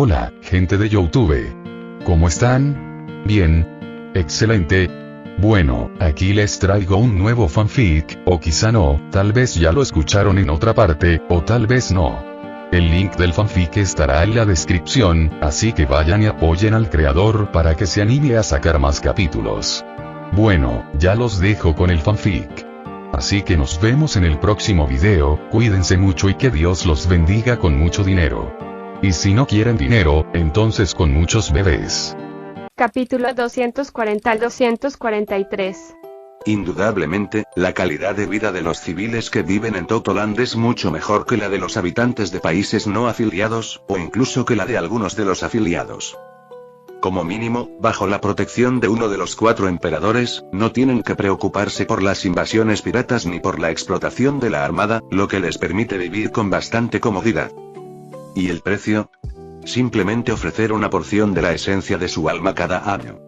Hola, gente de YouTube. ¿Cómo están? Bien. Excelente. Bueno, aquí les traigo un nuevo fanfic, o quizá no, tal vez ya lo escucharon en otra parte, o tal vez no. El link del fanfic estará en la descripción, así que vayan y apoyen al creador para que se anime a sacar más capítulos. Bueno, ya los dejo con el fanfic. Así que nos vemos en el próximo video, cuídense mucho y que Dios los bendiga con mucho dinero. Y si no quieren dinero, entonces con muchos bebés. Capítulo 240 al 243. Indudablemente, la calidad de vida de los civiles que viven en Totoland es mucho mejor que la de los habitantes de países no afiliados, o incluso que la de algunos de los afiliados. Como mínimo, bajo la protección de uno de los 4 emperadores, no tienen que preocuparse por las invasiones piratas ni por la explotación de la armada, lo que les permite vivir con bastante comodidad. ¿Y el precio? Simplemente ofrecer una porción de la esencia de su alma cada año.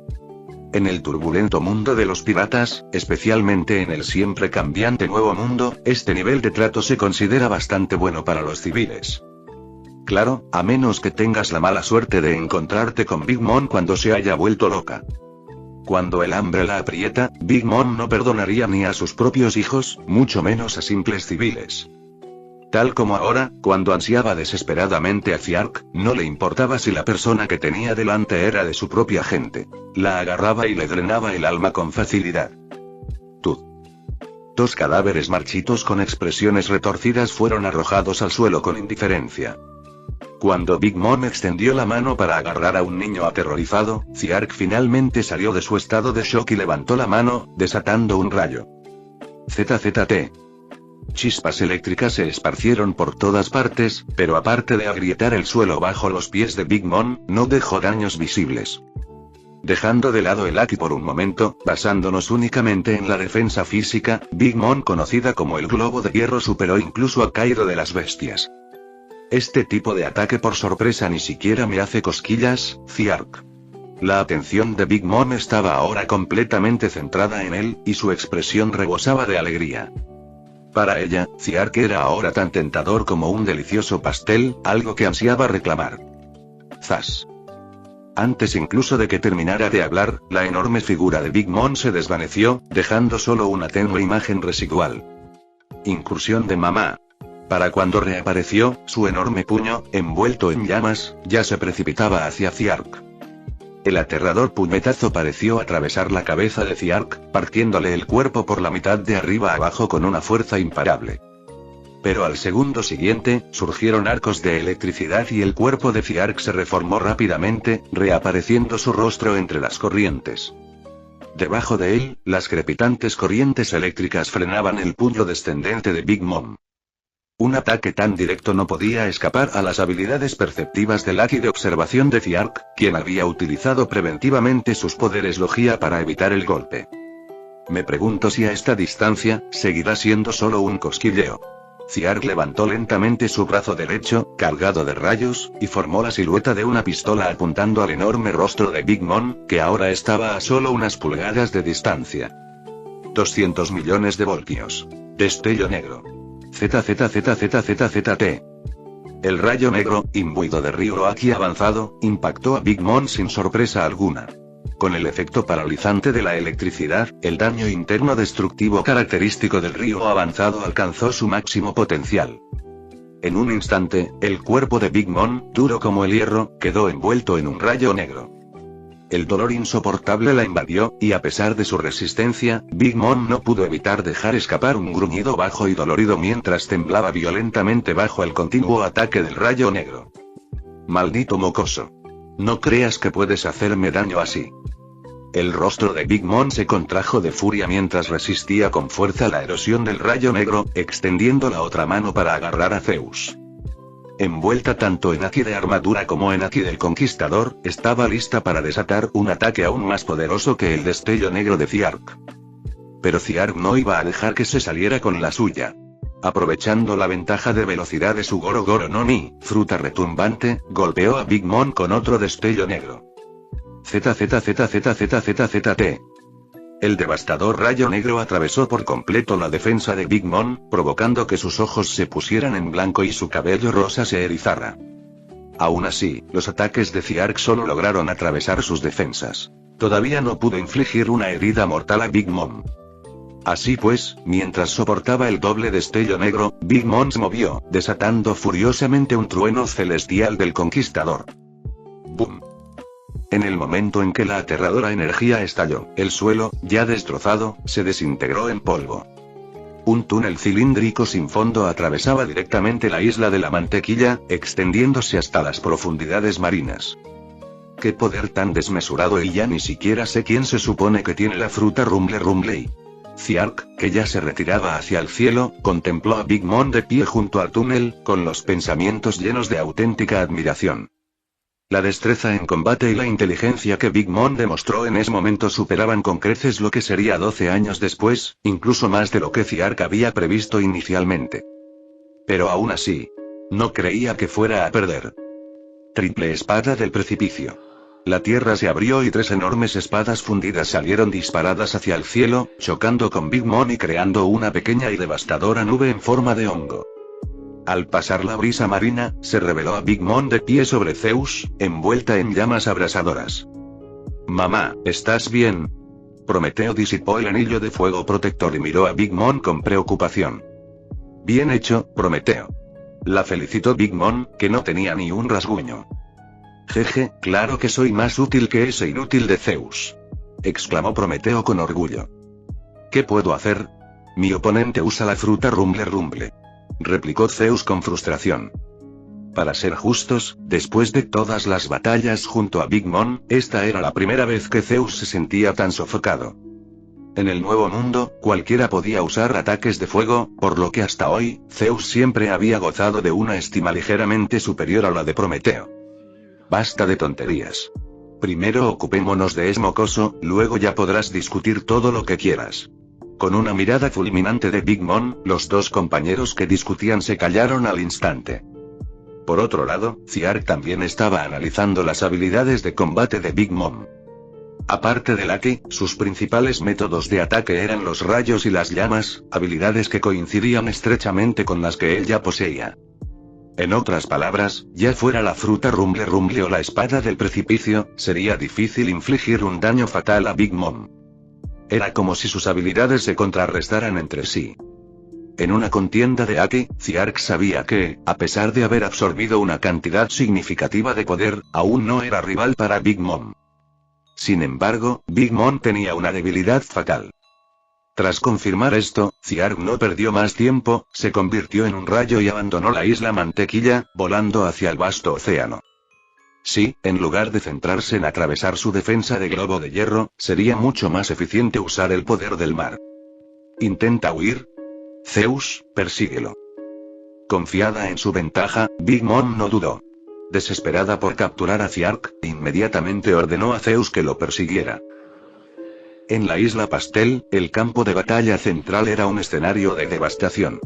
En el turbulento mundo de los piratas, especialmente en el siempre cambiante Nuevo Mundo, este nivel de trato se considera bastante bueno para los civiles. Claro, a menos que tengas la mala suerte de encontrarte con Big Mom cuando se haya vuelto loca. Cuando el hambre la aprieta, Big Mom no perdonaría ni a sus propios hijos, mucho menos a simples civiles. Tal como ahora, cuando ansiaba desesperadamente a Ziark, no le importaba si la persona que tenía delante era de su propia gente. La agarraba y le drenaba el alma con facilidad. Tú. 2 cadáveres marchitos con expresiones retorcidas fueron arrojados al suelo con indiferencia. Cuando Big Mom extendió la mano para agarrar a un niño aterrorizado, Ziark finalmente salió de su estado de shock y levantó la mano, desatando un rayo. ZZT. Chispas eléctricas se esparcieron por todas partes, pero aparte de agrietar el suelo bajo los pies de Big Mom, no dejó daños visibles. Dejando de lado el Aki por un momento, basándonos únicamente en la defensa física, Big Mom, conocida como el Globo de Hierro, superó incluso a Cairo de las Bestias. Este tipo de ataque por sorpresa ni siquiera me hace cosquillas, Ziark. La atención de Big Mom estaba ahora completamente centrada en él, y su expresión rebosaba de alegría. Para ella, Ziark era ahora tan tentador como un delicioso pastel, algo que ansiaba reclamar. Zas. Antes incluso de que terminara de hablar, la enorme figura de Big Mom se desvaneció, dejando solo una tenue imagen residual. Incursión de mamá. Para cuando reapareció, su enorme puño, envuelto en llamas, ya se precipitaba hacia Ziark. El aterrador puñetazo pareció atravesar la cabeza de Ziark, partiéndole el cuerpo por la mitad de arriba a abajo con una fuerza imparable. Pero al segundo siguiente, surgieron arcos de electricidad y el cuerpo de Ziark se reformó rápidamente, reapareciendo su rostro entre las corrientes. Debajo de él, las crepitantes corrientes eléctricas frenaban el puño descendente de Big Mom. Un ataque tan directo no podía escapar a las habilidades perceptivas del Aki de observación de Ziark, quien había utilizado preventivamente sus poderes Logia para evitar el golpe. Me pregunto si a esta distancia, seguirá siendo solo un cosquilleo. Ziark levantó lentamente su brazo derecho, cargado de rayos, y formó la silueta de una pistola apuntando al enorme rostro de Big Mom, que ahora estaba a solo unas pulgadas de distancia. 200 millones de voltios. Destello negro. ZZZZZZT. El rayo negro, imbuido de Ryu Aki avanzado, impactó a Big Mom sin sorpresa alguna. Con el efecto paralizante de la electricidad, el daño interno destructivo característico del Ryu avanzado alcanzó su máximo potencial. En un instante, el cuerpo de Big Mom, duro como el hierro, quedó envuelto en un rayo negro. El dolor insoportable la invadió, y a pesar de su resistencia, Big Mom no pudo evitar dejar escapar un gruñido bajo y dolorido mientras temblaba violentamente bajo el continuo ataque del rayo negro. Maldito mocoso. No creas que puedes hacerme daño así. El rostro de Big Mom se contrajo de furia mientras resistía con fuerza la erosión del rayo negro, extendiendo la otra mano para agarrar a Zeus. Envuelta tanto en Aki de armadura como en Aki del conquistador, estaba lista para desatar un ataque aún más poderoso que el destello negro de Ziark. Pero Ziark no iba a dejar que se saliera con la suya. Aprovechando la ventaja de velocidad de su Goro Goro no Mi, fruta retumbante, golpeó a Big Mom con otro destello negro. ZZZZZZZT. El devastador rayo negro atravesó por completo la defensa de Big Mom, provocando que sus ojos se pusieran en blanco y su cabello rosa se erizara. Aún así, los ataques de Ziark solo lograron atravesar sus defensas. Todavía no pudo infligir una herida mortal a Big Mom. Así pues, mientras soportaba el doble destello negro, Big Mom se movió, desatando furiosamente un trueno celestial del conquistador. ¡Bum! En el momento en que la aterradora energía estalló, el suelo, ya destrozado, se desintegró en polvo. Un túnel cilíndrico sin fondo atravesaba directamente la isla de la mantequilla, extendiéndose hasta las profundidades marinas. ¡Qué poder tan desmesurado! Y ya ni siquiera sé quién se supone que tiene la fruta Rumble. Ziark, que ya se retiraba hacia el cielo, contempló a Big Mom de pie junto al túnel, con los pensamientos llenos de auténtica admiración. La destreza en combate y la inteligencia que Big Mom demostró en ese momento superaban con creces lo que sería 12 años después, incluso más de lo que Ziark había previsto inicialmente. Pero aún así, no creía que fuera a perder. Triple espada del precipicio. La tierra se abrió y 3 enormes espadas fundidas salieron disparadas hacia el cielo, chocando con Big Mom y creando una pequeña y devastadora nube en forma de hongo. Al pasar la brisa marina, se reveló a Big Mom de pie sobre Zeus, envuelta en llamas abrasadoras. «Mamá, ¿estás bien?» Prometeo disipó el anillo de fuego protector y miró a Big Mom con preocupación. «Bien hecho, Prometeo». La felicitó Big Mom, que no tenía ni un rasguño. «Jeje, claro que soy más útil que ese inútil de Zeus», exclamó Prometeo con orgullo. «¿Qué puedo hacer? Mi oponente usa la fruta Rumble», replicó Zeus con frustración. Para ser justos, después de todas las batallas junto a Big Mom, esta era la primera vez que Zeus se sentía tan sofocado. En el Nuevo Mundo, cualquiera podía usar ataques de fuego, por lo que hasta hoy, Zeus siempre había gozado de una estima ligeramente superior a la de Prometeo. Basta de tonterías. Primero ocupémonos de ese mocoso, luego ya podrás discutir todo lo que quieras. Con una mirada fulminante de Big Mom, los dos compañeros que discutían se callaron al instante. Por otro lado, Ziark también estaba analizando las habilidades de combate de Big Mom. Aparte del Haki, sus principales métodos de ataque eran los rayos y las llamas, habilidades que coincidían estrechamente con las que él ya poseía. En otras palabras, ya fuera la fruta Rumble o la espada del precipicio, sería difícil infligir un daño fatal a Big Mom. Era como si sus habilidades se contrarrestaran entre sí. En una contienda de Haki, Ziark sabía que, a pesar de haber absorbido una cantidad significativa de poder, aún no era rival para Big Mom. Sin embargo, Big Mom tenía una debilidad fatal. Tras confirmar esto, Ziark no perdió más tiempo, se convirtió en un rayo y abandonó la isla Mantequilla, volando hacia el vasto océano. Sí, en lugar de centrarse en atravesar su defensa de globo de hierro, sería mucho más eficiente usar el poder del mar. ¿Intenta huir? Zeus, persíguelo. Confiada en su ventaja, Big Mom no dudó. Desesperada por capturar a Ziark, inmediatamente ordenó a Zeus que lo persiguiera. En la isla Pastel, el campo de batalla central era un escenario de devastación.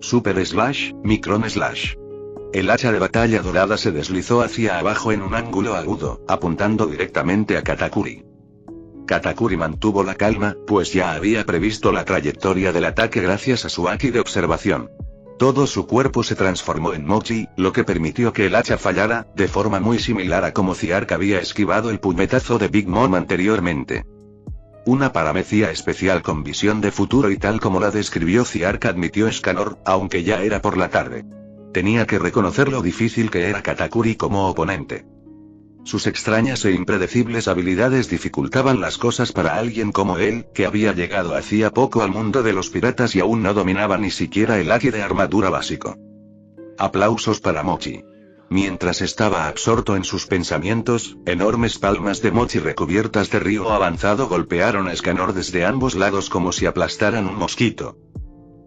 Super Slash, Micron Slash. El hacha de batalla dorada se deslizó hacia abajo en un ángulo agudo, apuntando directamente a Katakuri. Katakuri mantuvo la calma, pues ya había previsto la trayectoria del ataque gracias a su haki de observación. Todo su cuerpo se transformó en mochi, lo que permitió que el hacha fallara, de forma muy similar a como Ziark había esquivado el puñetazo de Big Mom anteriormente. Una paramecia especial con visión de futuro y tal como la describió Ziark, admitió Escanor, aunque ya era por la tarde. Tenía que reconocer lo difícil que era Katakuri como oponente. Sus extrañas e impredecibles habilidades dificultaban las cosas para alguien como él, que había llegado hacía poco al mundo de los piratas y aún no dominaba ni siquiera el haki de armadura básico. Aplausos para Mochi. Mientras estaba absorto en sus pensamientos, enormes palmas de Mochi recubiertas de río avanzado golpearon a Escanor desde ambos lados como si aplastaran un mosquito.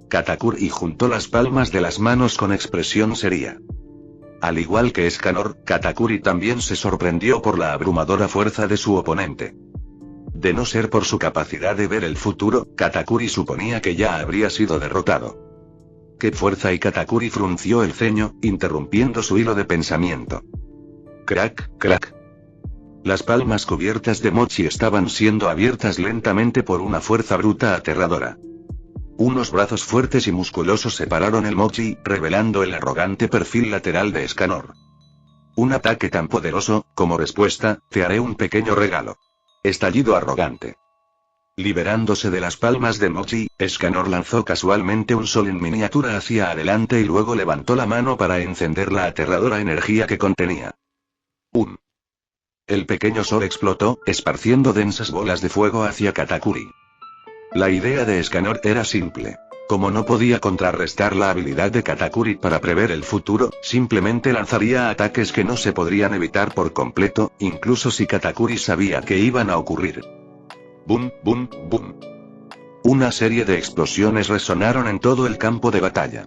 Katakuri juntó las palmas de las manos con expresión seria. Al igual que Escanor, Katakuri también se sorprendió por la abrumadora fuerza de su oponente. De no ser por su capacidad de ver el futuro, Katakuri suponía que ya habría sido derrotado. ¡Qué fuerza! Y Katakuri frunció el ceño, interrumpiendo su hilo de pensamiento. Crack, crack. Las palmas cubiertas de Mochi estaban siendo abiertas lentamente por una fuerza bruta aterradora. Unos brazos fuertes y musculosos separaron el mochi, revelando el arrogante perfil lateral de Escanor. Un ataque tan poderoso, como respuesta, te haré un pequeño regalo. Estallido arrogante. Liberándose de las palmas de Mochi, Escanor lanzó casualmente un sol en miniatura hacia adelante y luego levantó la mano para encender la aterradora energía que contenía. El pequeño sol explotó, esparciendo densas bolas de fuego hacia Katakuri. La idea de Escanor era simple. Como no podía contrarrestar la habilidad de Katakuri para prever el futuro, simplemente lanzaría ataques que no se podrían evitar por completo, incluso si Katakuri sabía que iban a ocurrir. Boom, boom, boom. Una serie de explosiones resonaron en todo el campo de batalla.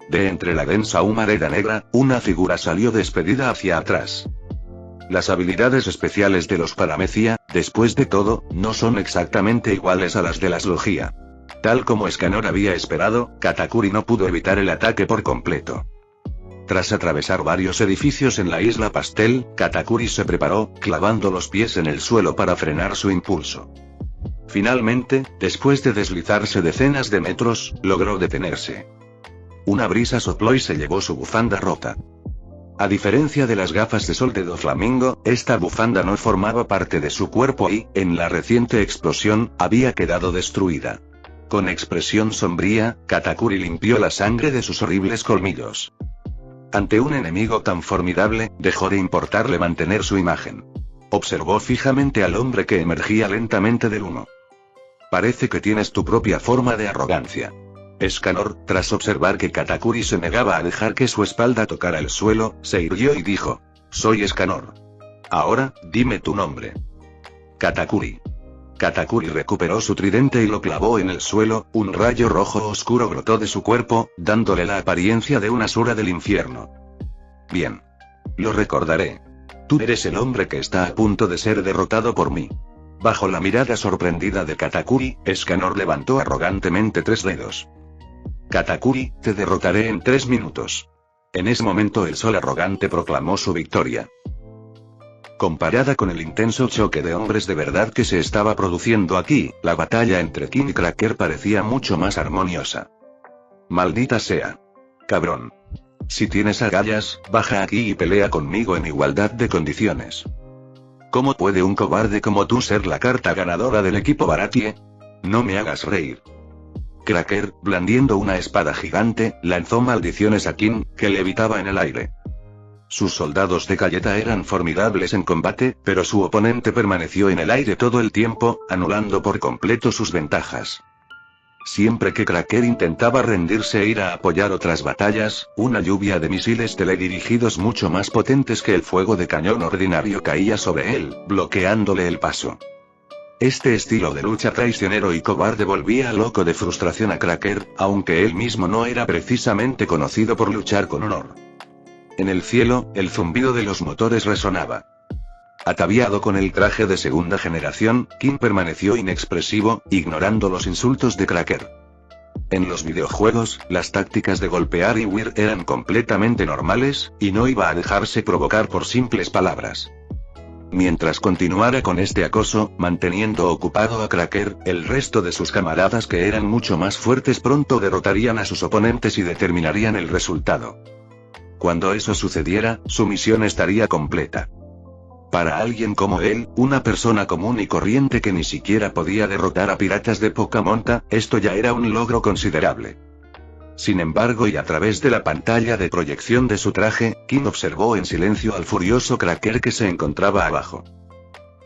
De entre la densa humareda negra, una figura salió despedida hacia atrás. Las habilidades especiales de los Paramecia, después de todo, no son exactamente iguales a las de las Logia. Tal como Escanor había esperado, Katakuri no pudo evitar el ataque por completo. Tras atravesar varios edificios en la isla Pastel, Katakuri se preparó, clavando los pies en el suelo para frenar su impulso. Finalmente, después de deslizarse decenas de metros, logró detenerse. Una brisa sopló y se llevó su bufanda rota. A diferencia de las gafas de sol de Doflamingo, esta bufanda no formaba parte de su cuerpo y, en la reciente explosión, había quedado destruida. Con expresión sombría, Katakuri limpió la sangre de sus horribles colmillos. Ante un enemigo tan formidable, dejó de importarle mantener su imagen. Observó fijamente al hombre que emergía lentamente del humo. Parece que tienes tu propia forma de arrogancia. Escanor, tras observar que Katakuri se negaba a dejar que su espalda tocara el suelo, se irguió y dijo: soy Escanor. Ahora, dime tu nombre. Katakuri. Katakuri recuperó su tridente y lo clavó en el suelo, un rayo rojo oscuro brotó de su cuerpo, dándole la apariencia de un asura del infierno. Bien. Lo recordaré. Tú eres el hombre que está a punto de ser derrotado por mí. Bajo la mirada sorprendida de Katakuri, Escanor levantó arrogantemente 3 dedos. Katakuri, te derrotaré en 3 minutos. En ese momento el sol arrogante proclamó su victoria. Comparada con el intenso choque de hombres de verdad que se estaba produciendo aquí, la batalla entre King y Cracker parecía mucho más armoniosa. Maldita sea. Cabrón. Si tienes agallas, baja aquí y pelea conmigo en igualdad de condiciones. ¿Cómo puede un cobarde como tú ser la carta ganadora del equipo Baratie? No me hagas reír. Cracker, blandiendo una espada gigante, lanzó maldiciones a King, que levitaba en el aire. Sus soldados de galleta eran formidables en combate, pero su oponente permaneció en el aire todo el tiempo, anulando por completo sus ventajas. Siempre que Cracker intentaba rendirse e ir a apoyar otras batallas, una lluvia de misiles teledirigidos mucho más potentes que el fuego de cañón ordinario caía sobre él, bloqueándole el paso. Este estilo de lucha traicionero y cobarde volvía loco de frustración a Cracker, aunque él mismo no era precisamente conocido por luchar con honor. En el cielo, el zumbido de los motores resonaba. Ataviado con el traje de segunda generación, King permaneció inexpresivo, ignorando los insultos de Cracker. En los videojuegos, las tácticas de golpear y huir eran completamente normales, y no iba a dejarse provocar por simples palabras. Mientras continuara con este acoso, manteniendo ocupado a Cracker, el resto de sus camaradas que eran mucho más fuertes pronto derrotarían a sus oponentes y determinarían el resultado. Cuando eso sucediera, su misión estaría completa. Para alguien como él, una persona común y corriente que ni siquiera podía derrotar a piratas de poca monta, esto ya era un logro considerable. Sin embargo, y a través de la pantalla de proyección de su traje, King observó en silencio al furioso Cracker que se encontraba abajo.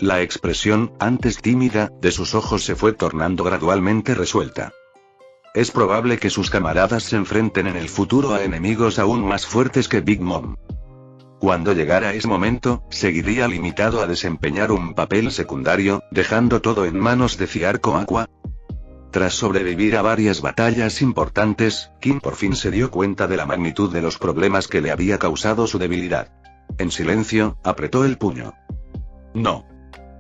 La expresión, antes tímida, de sus ojos se fue tornando gradualmente resuelta. Es probable que sus camaradas se enfrenten en el futuro a enemigos aún más fuertes que Big Mom. Cuando llegara ese momento, seguiría limitado a desempeñar un papel secundario, dejando todo en manos de Ciarco Aqua. Tras sobrevivir a varias batallas importantes, King por fin se dio cuenta de la magnitud de los problemas que le había causado su debilidad. En silencio, apretó el puño. No.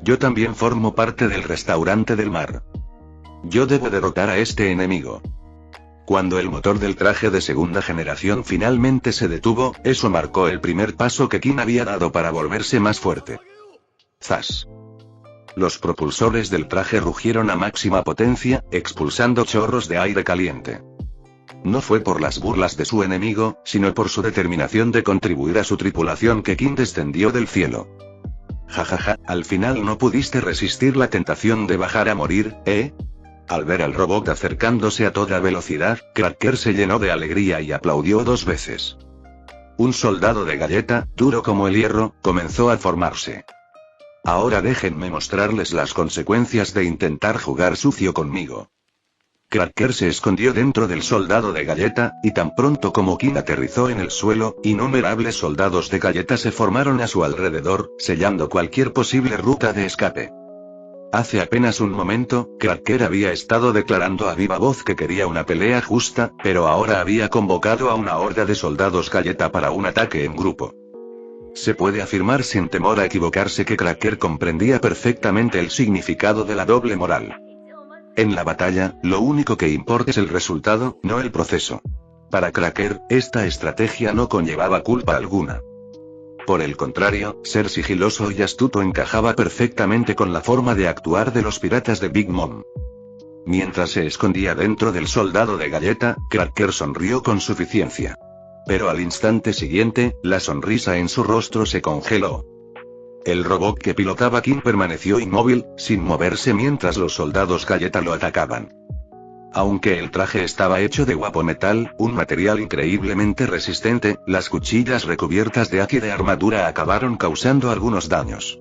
Yo también formo parte del restaurante del mar. Yo debo derrotar a este enemigo. Cuando el motor del traje de segunda generación finalmente se detuvo, eso marcó el primer paso que King había dado para volverse más fuerte. ¡Zas! Los propulsores del traje rugieron a máxima potencia, expulsando chorros de aire caliente. No fue por las burlas de su enemigo, sino por su determinación de contribuir a su tripulación que King descendió del cielo. Jajaja, al final no pudiste resistir la tentación de bajar a morir, ¿eh? Al ver al robot acercándose a toda velocidad, Cracker se llenó de alegría y aplaudió 2 veces. Un soldado de galleta, duro como el hierro, comenzó a formarse. Ahora déjenme mostrarles las consecuencias de intentar jugar sucio conmigo. Cracker se escondió dentro del soldado de galleta, y tan pronto como King aterrizó en el suelo, innumerables soldados de galleta se formaron a su alrededor, sellando cualquier posible ruta de escape. Hace apenas un momento, Cracker había estado declarando a viva voz que quería una pelea justa, pero ahora había convocado a una horda de soldados galleta para un ataque en grupo. Se puede afirmar sin temor a equivocarse que Cracker comprendía perfectamente el significado de la doble moral. En la batalla, lo único que importa es el resultado, no el proceso. Para Cracker, esta estrategia no conllevaba culpa alguna. Por el contrario, ser sigiloso y astuto encajaba perfectamente con la forma de actuar de los piratas de Big Mom. Mientras se escondía dentro del soldado de galleta, Cracker sonrió con suficiencia. Pero al instante siguiente, la sonrisa en su rostro se congeló. El robot que pilotaba King permaneció inmóvil, sin moverse mientras los soldados galleta lo atacaban. Aunque el traje estaba hecho de guapo metal, un material increíblemente resistente, las cuchillas recubiertas de haki de armadura acabaron causando algunos daños.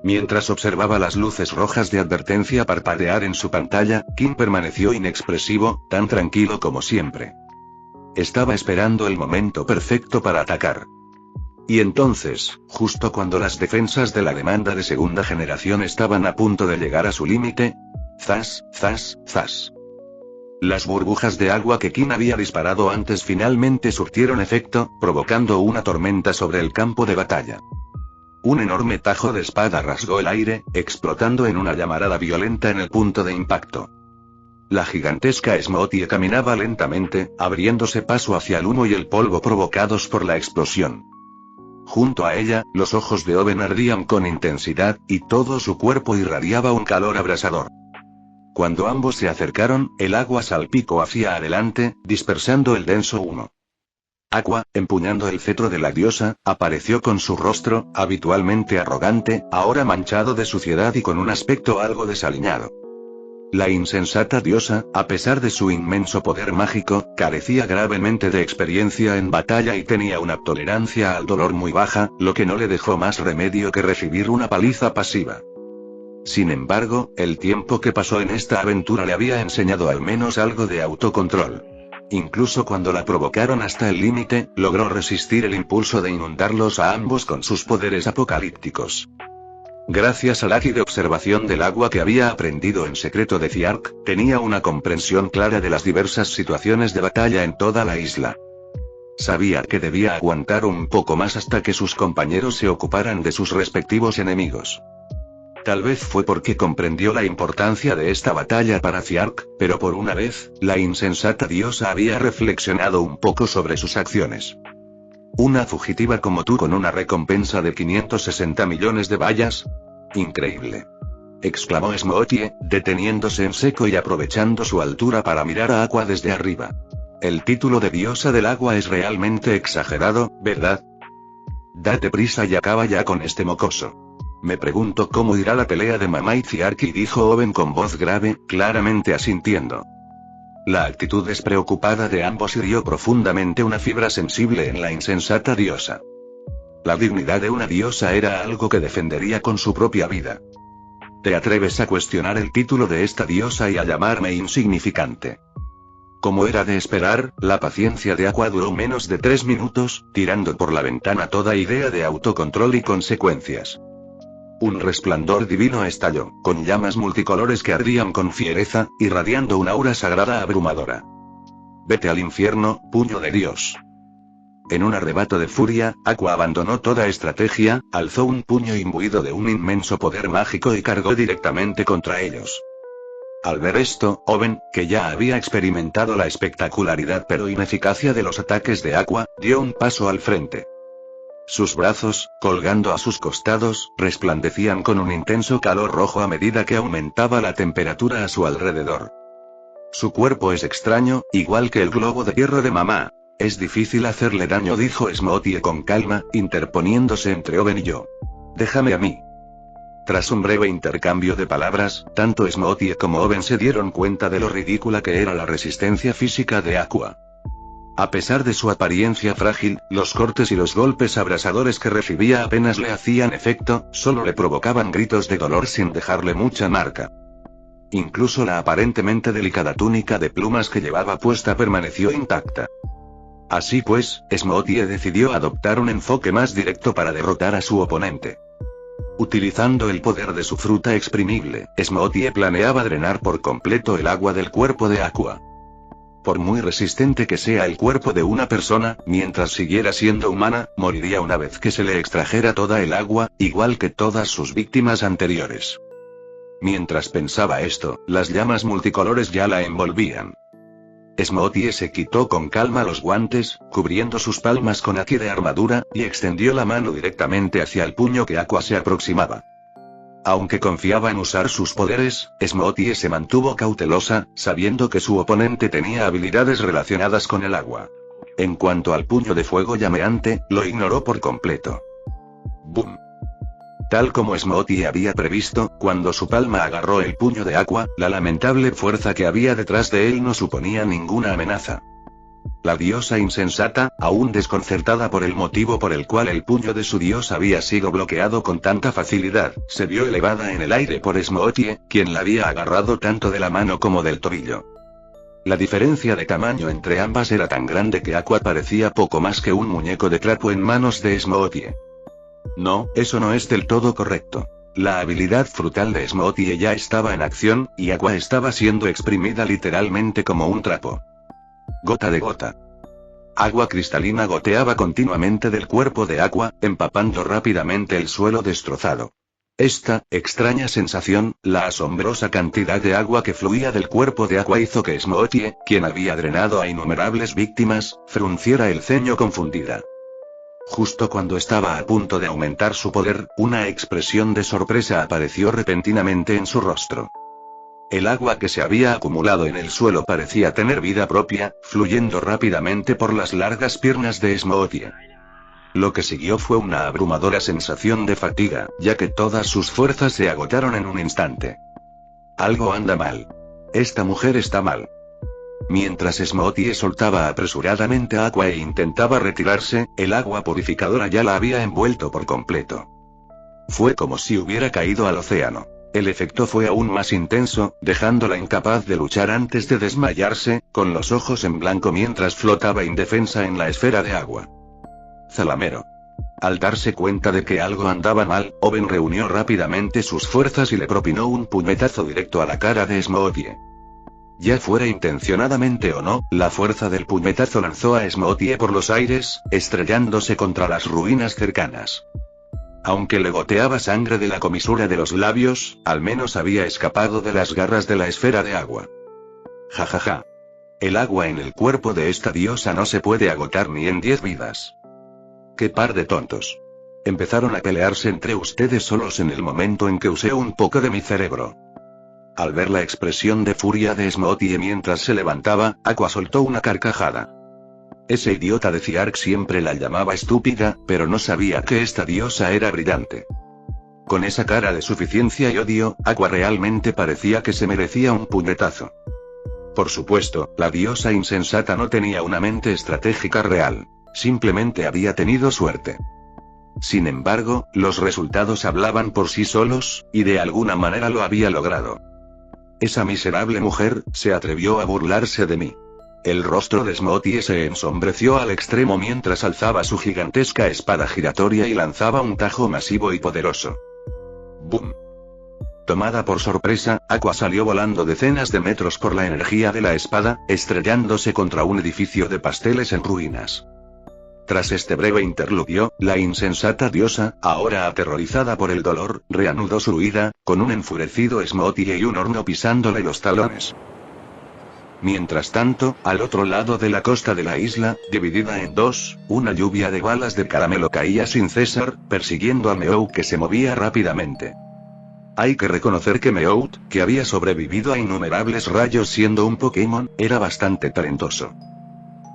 Mientras observaba las luces rojas de advertencia parpadear en su pantalla, King permaneció inexpresivo, tan tranquilo como siempre. Estaba esperando el momento perfecto para atacar. Y entonces, justo cuando las defensas de la demanda de segunda generación estaban a punto de llegar a su límite, ¡zas, zas, zas! Las burbujas de agua que King había disparado antes finalmente surtieron efecto, provocando una tormenta sobre el campo de batalla. Un enorme tajo de espada rasgó el aire, explotando en una llamarada violenta en el punto de impacto. La gigantesca Smotie caminaba lentamente, abriéndose paso hacia el humo y el polvo provocados por la explosión. Junto a ella, los ojos de Owen ardían con intensidad, y todo su cuerpo irradiaba un calor abrasador. Cuando ambos se acercaron, el agua salpicó hacia adelante, dispersando el denso humo. Aqua, empuñando el cetro de la diosa, apareció con su rostro, habitualmente arrogante, ahora manchado de suciedad y con un aspecto algo desaliñado. La insensata diosa, a pesar de su inmenso poder mágico, carecía gravemente de experiencia en batalla y tenía una tolerancia al dolor muy baja, lo que no le dejó más remedio que recibir una paliza pasiva. Sin embargo, el tiempo que pasó en esta aventura le había enseñado al menos algo de autocontrol. Incluso cuando la provocaron hasta el límite, logró resistir el impulso de inundarlos a ambos con sus poderes apocalípticos. Gracias al haki de observación del agua que había aprendido en secreto de Ziark, tenía una comprensión clara de las diversas situaciones de batalla en toda la isla. Sabía que debía aguantar un poco más hasta que sus compañeros se ocuparan de sus respectivos enemigos. Tal vez fue porque comprendió la importancia de esta batalla para Ziark, pero por una vez, la insensata diosa había reflexionado un poco sobre sus acciones. ¿Una fugitiva como tú con una recompensa de 560 millones de bayas? Increíble. Exclamó Smotie, deteniéndose en seco y aprovechando su altura para mirar a Aqua desde arriba. El título de diosa del agua es realmente exagerado, ¿verdad? Date prisa y acaba ya con este mocoso. Me pregunto cómo irá la pelea de Mamá y Ziark, dijo Owen con voz grave, claramente asintiendo. La actitud despreocupada de ambos hirió profundamente una fibra sensible en la insensata diosa. La dignidad de una diosa era algo que defendería con su propia vida. ¿Te atreves a cuestionar el título de esta diosa y a llamarme insignificante? Como era de esperar, la paciencia de Aqua duró menos de 3 minutos, tirando por la ventana toda idea de autocontrol y consecuencias. Un resplandor divino estalló, con llamas multicolores que ardían con fiereza, irradiando una aura sagrada abrumadora. Vete al infierno, puño de Dios. En un arrebato de furia, Aqua abandonó toda estrategia, alzó un puño imbuido de un inmenso poder mágico y cargó directamente contra ellos. Al ver esto, Owen, que ya había experimentado la espectacularidad pero ineficacia de los ataques de Aqua, dio un paso al frente. Sus brazos, colgando a sus costados, resplandecían con un intenso calor rojo a medida que aumentaba la temperatura a su alrededor. Su cuerpo es extraño, igual que el globo de hierro de mamá. Es difícil hacerle daño, dijo Smoothie con calma, interponiéndose entre Owen y yo. Déjame a mí. Tras un breve intercambio de palabras, tanto Smoothie como Owen se dieron cuenta de lo ridícula que era la resistencia física de Aqua. A pesar de su apariencia frágil, los cortes y los golpes abrasadores que recibía apenas le hacían efecto, solo le provocaban gritos de dolor sin dejarle mucha marca. Incluso la aparentemente delicada túnica de plumas que llevaba puesta permaneció intacta. Así pues, Smoothie decidió adoptar un enfoque más directo para derrotar a su oponente. Utilizando el poder de su fruta exprimible, Smoothie planeaba drenar por completo el agua del cuerpo de Aqua. Por muy resistente que sea el cuerpo de una persona, mientras siguiera siendo humana, moriría una vez que se le extrajera toda el agua, igual que todas sus víctimas anteriores. Mientras pensaba esto, las llamas multicolores ya la envolvían. Smoothie se quitó con calma los guantes, cubriendo sus palmas con haki de armadura, y extendió la mano directamente hacia el puño que Aqua se aproximaba. Aunque confiaba en usar sus poderes, Smoothie se mantuvo cautelosa, sabiendo que su oponente tenía habilidades relacionadas con el agua. En cuanto al puño de fuego llameante, lo ignoró por completo. ¡Bum! Tal como Smoothie había previsto, cuando su palma agarró el puño de Aqua, la lamentable fuerza que había detrás de él no suponía ninguna amenaza. La diosa insensata, aún desconcertada por el motivo por el cual el puño de su dios había sido bloqueado con tanta facilidad, se vio elevada en el aire por Smoothie, quien la había agarrado tanto de la mano como del tobillo. La diferencia de tamaño entre ambas era tan grande que Aqua parecía poco más que un muñeco de trapo en manos de Smoothie. No, eso no es del todo correcto. La habilidad frutal de Smoothie ya estaba en acción, y Aqua estaba siendo exprimida literalmente como un trapo. Gota de gota. Agua cristalina goteaba continuamente del cuerpo de Aqua, empapando rápidamente el suelo destrozado. Esta extraña sensación, la asombrosa cantidad de agua que fluía del cuerpo de Aqua hizo que Smoothie, quien había drenado a innumerables víctimas, frunciera el ceño confundida. Justo cuando estaba a punto de aumentar su poder, una expresión de sorpresa apareció repentinamente en su rostro. El agua que se había acumulado en el suelo parecía tener vida propia, fluyendo rápidamente por las largas piernas de Smoothie. Lo que siguió fue una abrumadora sensación de fatiga, ya que todas sus fuerzas se agotaron en un instante. Algo anda mal. Esta mujer está mal. Mientras Smoothie soltaba apresuradamente a Aqua e intentaba retirarse, el agua purificadora ya la había envuelto por completo. Fue como si hubiera caído al océano. El efecto fue aún más intenso, dejándola incapaz de luchar antes de desmayarse, con los ojos en blanco mientras flotaba indefensa en la esfera de agua. Zalamero. Al darse cuenta de que algo andaba mal, Owen reunió rápidamente sus fuerzas y le propinó un puñetazo directo a la cara de Smoothie. Ya fuera intencionadamente o no, la fuerza del puñetazo lanzó a Smoothie por los aires, estrellándose contra las ruinas cercanas. Aunque le goteaba sangre de la comisura de los labios, al menos había escapado de las garras de la esfera de agua. Jajaja. El agua en el cuerpo de esta diosa no se puede agotar ni en 10 vidas. ¡Qué par de tontos! Empezaron a pelearse entre ustedes solos en el momento en que usé un poco de mi cerebro. Al ver la expresión de furia de Smoothie mientras se levantaba, Aqua soltó una carcajada. Ese idiota de Ciark siempre la llamaba estúpida, pero no sabía que esta diosa era brillante. Con esa cara de suficiencia y odio, Aqua realmente parecía que se merecía un puñetazo. Por supuesto, la diosa insensata no tenía una mente estratégica real. Simplemente había tenido suerte. Sin embargo, los resultados hablaban por sí solos, y de alguna manera lo había logrado. Esa miserable mujer se atrevió a burlarse de mí. El rostro de Smoothie se ensombreció al extremo mientras alzaba su gigantesca espada giratoria y lanzaba un tajo masivo y poderoso. ¡Bum! Tomada por sorpresa, Aqua salió volando decenas de metros por la energía de la espada, estrellándose contra un edificio de pasteles en ruinas. Tras este breve interludio, la insensata diosa, ahora aterrorizada por el dolor, reanudó su huida, con un enfurecido Smoothie y un horno pisándole los talones. Mientras tanto, al otro lado de la costa de la isla, dividida en dos, una lluvia de balas de caramelo caía sin cesar, persiguiendo a Meow que se movía rápidamente. Hay que reconocer que Meowth, que había sobrevivido a innumerables rayos siendo un Pokémon, era bastante talentoso.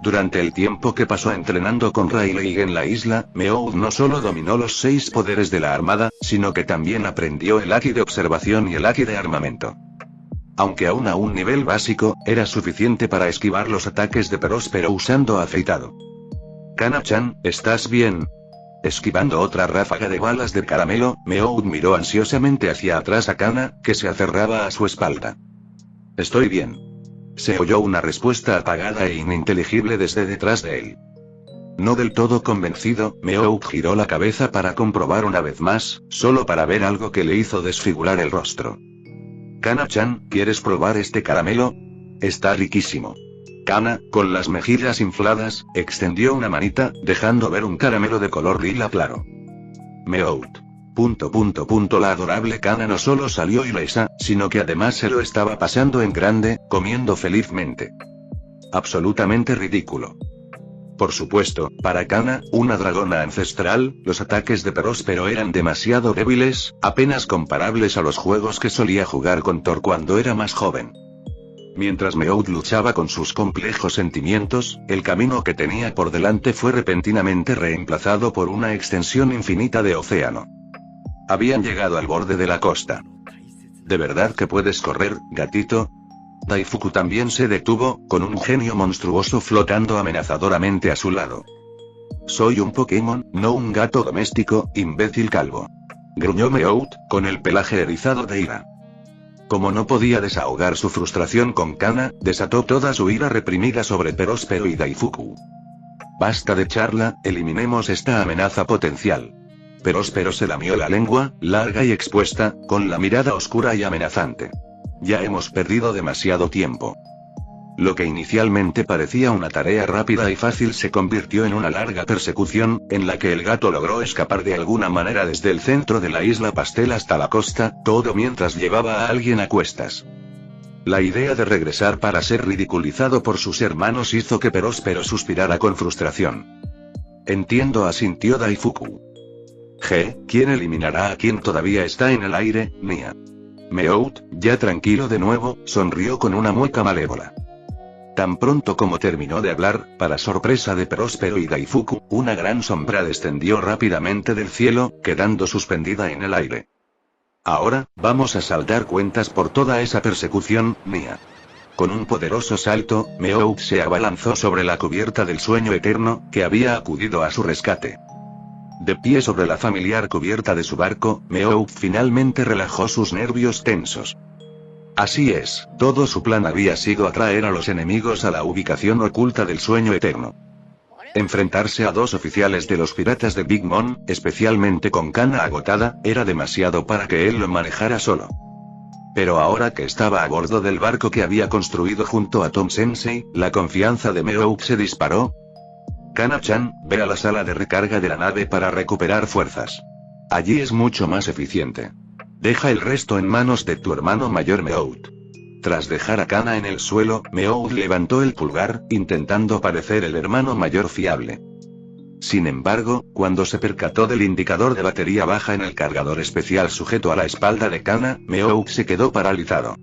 Durante el tiempo que pasó entrenando con Rayleigh en la isla, Meowth no solo dominó los 6 poderes de la armada, sino que también aprendió el Haki de observación y el Haki de armamento. Aunque aún a un nivel básico, era suficiente para esquivar los ataques de Próspero usando afeitado. Kana-chan, ¿estás bien? Esquivando otra ráfaga de balas de caramelo, Meowth miró ansiosamente hacia atrás a Kana, que se aferraba a su espalda. Estoy bien. Se oyó una respuesta apagada e ininteligible desde detrás de él. No del todo convencido, Meowth giró la cabeza para comprobar una vez más, solo para ver algo que le hizo desfigurar el rostro. Kana-chan, ¿quieres probar este caramelo? Está riquísimo. Kana, con las mejillas infladas, extendió una manita, dejando ver un caramelo de color lila claro. Meowth. La adorable Kana no solo salió ilesa, sino que además se lo estaba pasando en grande, comiendo felizmente. Absolutamente ridículo. Por supuesto, para Kana, una dragona ancestral, los ataques de Próspero eran demasiado débiles, apenas comparables a los juegos que solía jugar con Thor cuando era más joven. Mientras Meowth luchaba con sus complejos sentimientos, el camino que tenía por delante fue repentinamente reemplazado por una extensión infinita de océano. Habían llegado al borde de la costa. ¿De verdad que puedes correr, gatito? Daifuku también se detuvo, con un genio monstruoso flotando amenazadoramente a su lado. Soy un Pokémon, no un gato doméstico, imbécil calvo. Gruñó Meowth, con el pelaje erizado de ira. Como no podía desahogar su frustración con Kana, desató toda su ira reprimida sobre Próspero y Daifuku. Basta de charla, eliminemos esta amenaza potencial. Próspero se lamió la lengua, larga y expuesta, con la mirada oscura y amenazante. Ya hemos perdido demasiado tiempo. Lo que inicialmente parecía una tarea rápida y fácil se convirtió en una larga persecución, en la que el gato logró escapar de alguna manera desde el centro de la isla Pastel hasta la costa, todo mientras llevaba a alguien a cuestas. La idea de regresar para ser ridiculizado por sus hermanos hizo que Próspero suspirara con frustración. Entiendo, asintió Daifuku. ¿Quién eliminará a quien todavía está en el aire, Nia? Meowth, ya tranquilo de nuevo, sonrió con una mueca malévola. Tan pronto como terminó de hablar, para sorpresa de Próspero y Daifuku, una gran sombra descendió rápidamente del cielo, quedando suspendida en el aire. Ahora, vamos a saldar cuentas por toda esa persecución, Nia. Con un poderoso salto, Meowth se abalanzó sobre la cubierta del sueño eterno, que había acudido a su rescate. De pie sobre la familiar cubierta de su barco, Meowth finalmente relajó sus nervios tensos. Así es, todo su plan había sido atraer a los enemigos a la ubicación oculta del sueño eterno. Enfrentarse a 2 oficiales de los piratas de Big Mom, especialmente con Kana agotada, era demasiado para que él lo manejara solo. Pero ahora que estaba a bordo del barco que había construido junto a Tom Sensei, la confianza de Meowth se disparó. Kana-chan, ve a la sala de recarga de la nave para recuperar fuerzas. Allí es mucho más eficiente. Deja el resto en manos de tu hermano mayor Meowth. Tras dejar a Kana en el suelo, Meowth levantó el pulgar, intentando parecer el hermano mayor fiable. Sin embargo, cuando se percató del indicador de batería baja en el cargador especial sujeto a la espalda de Kana, Meowth se quedó paralizado.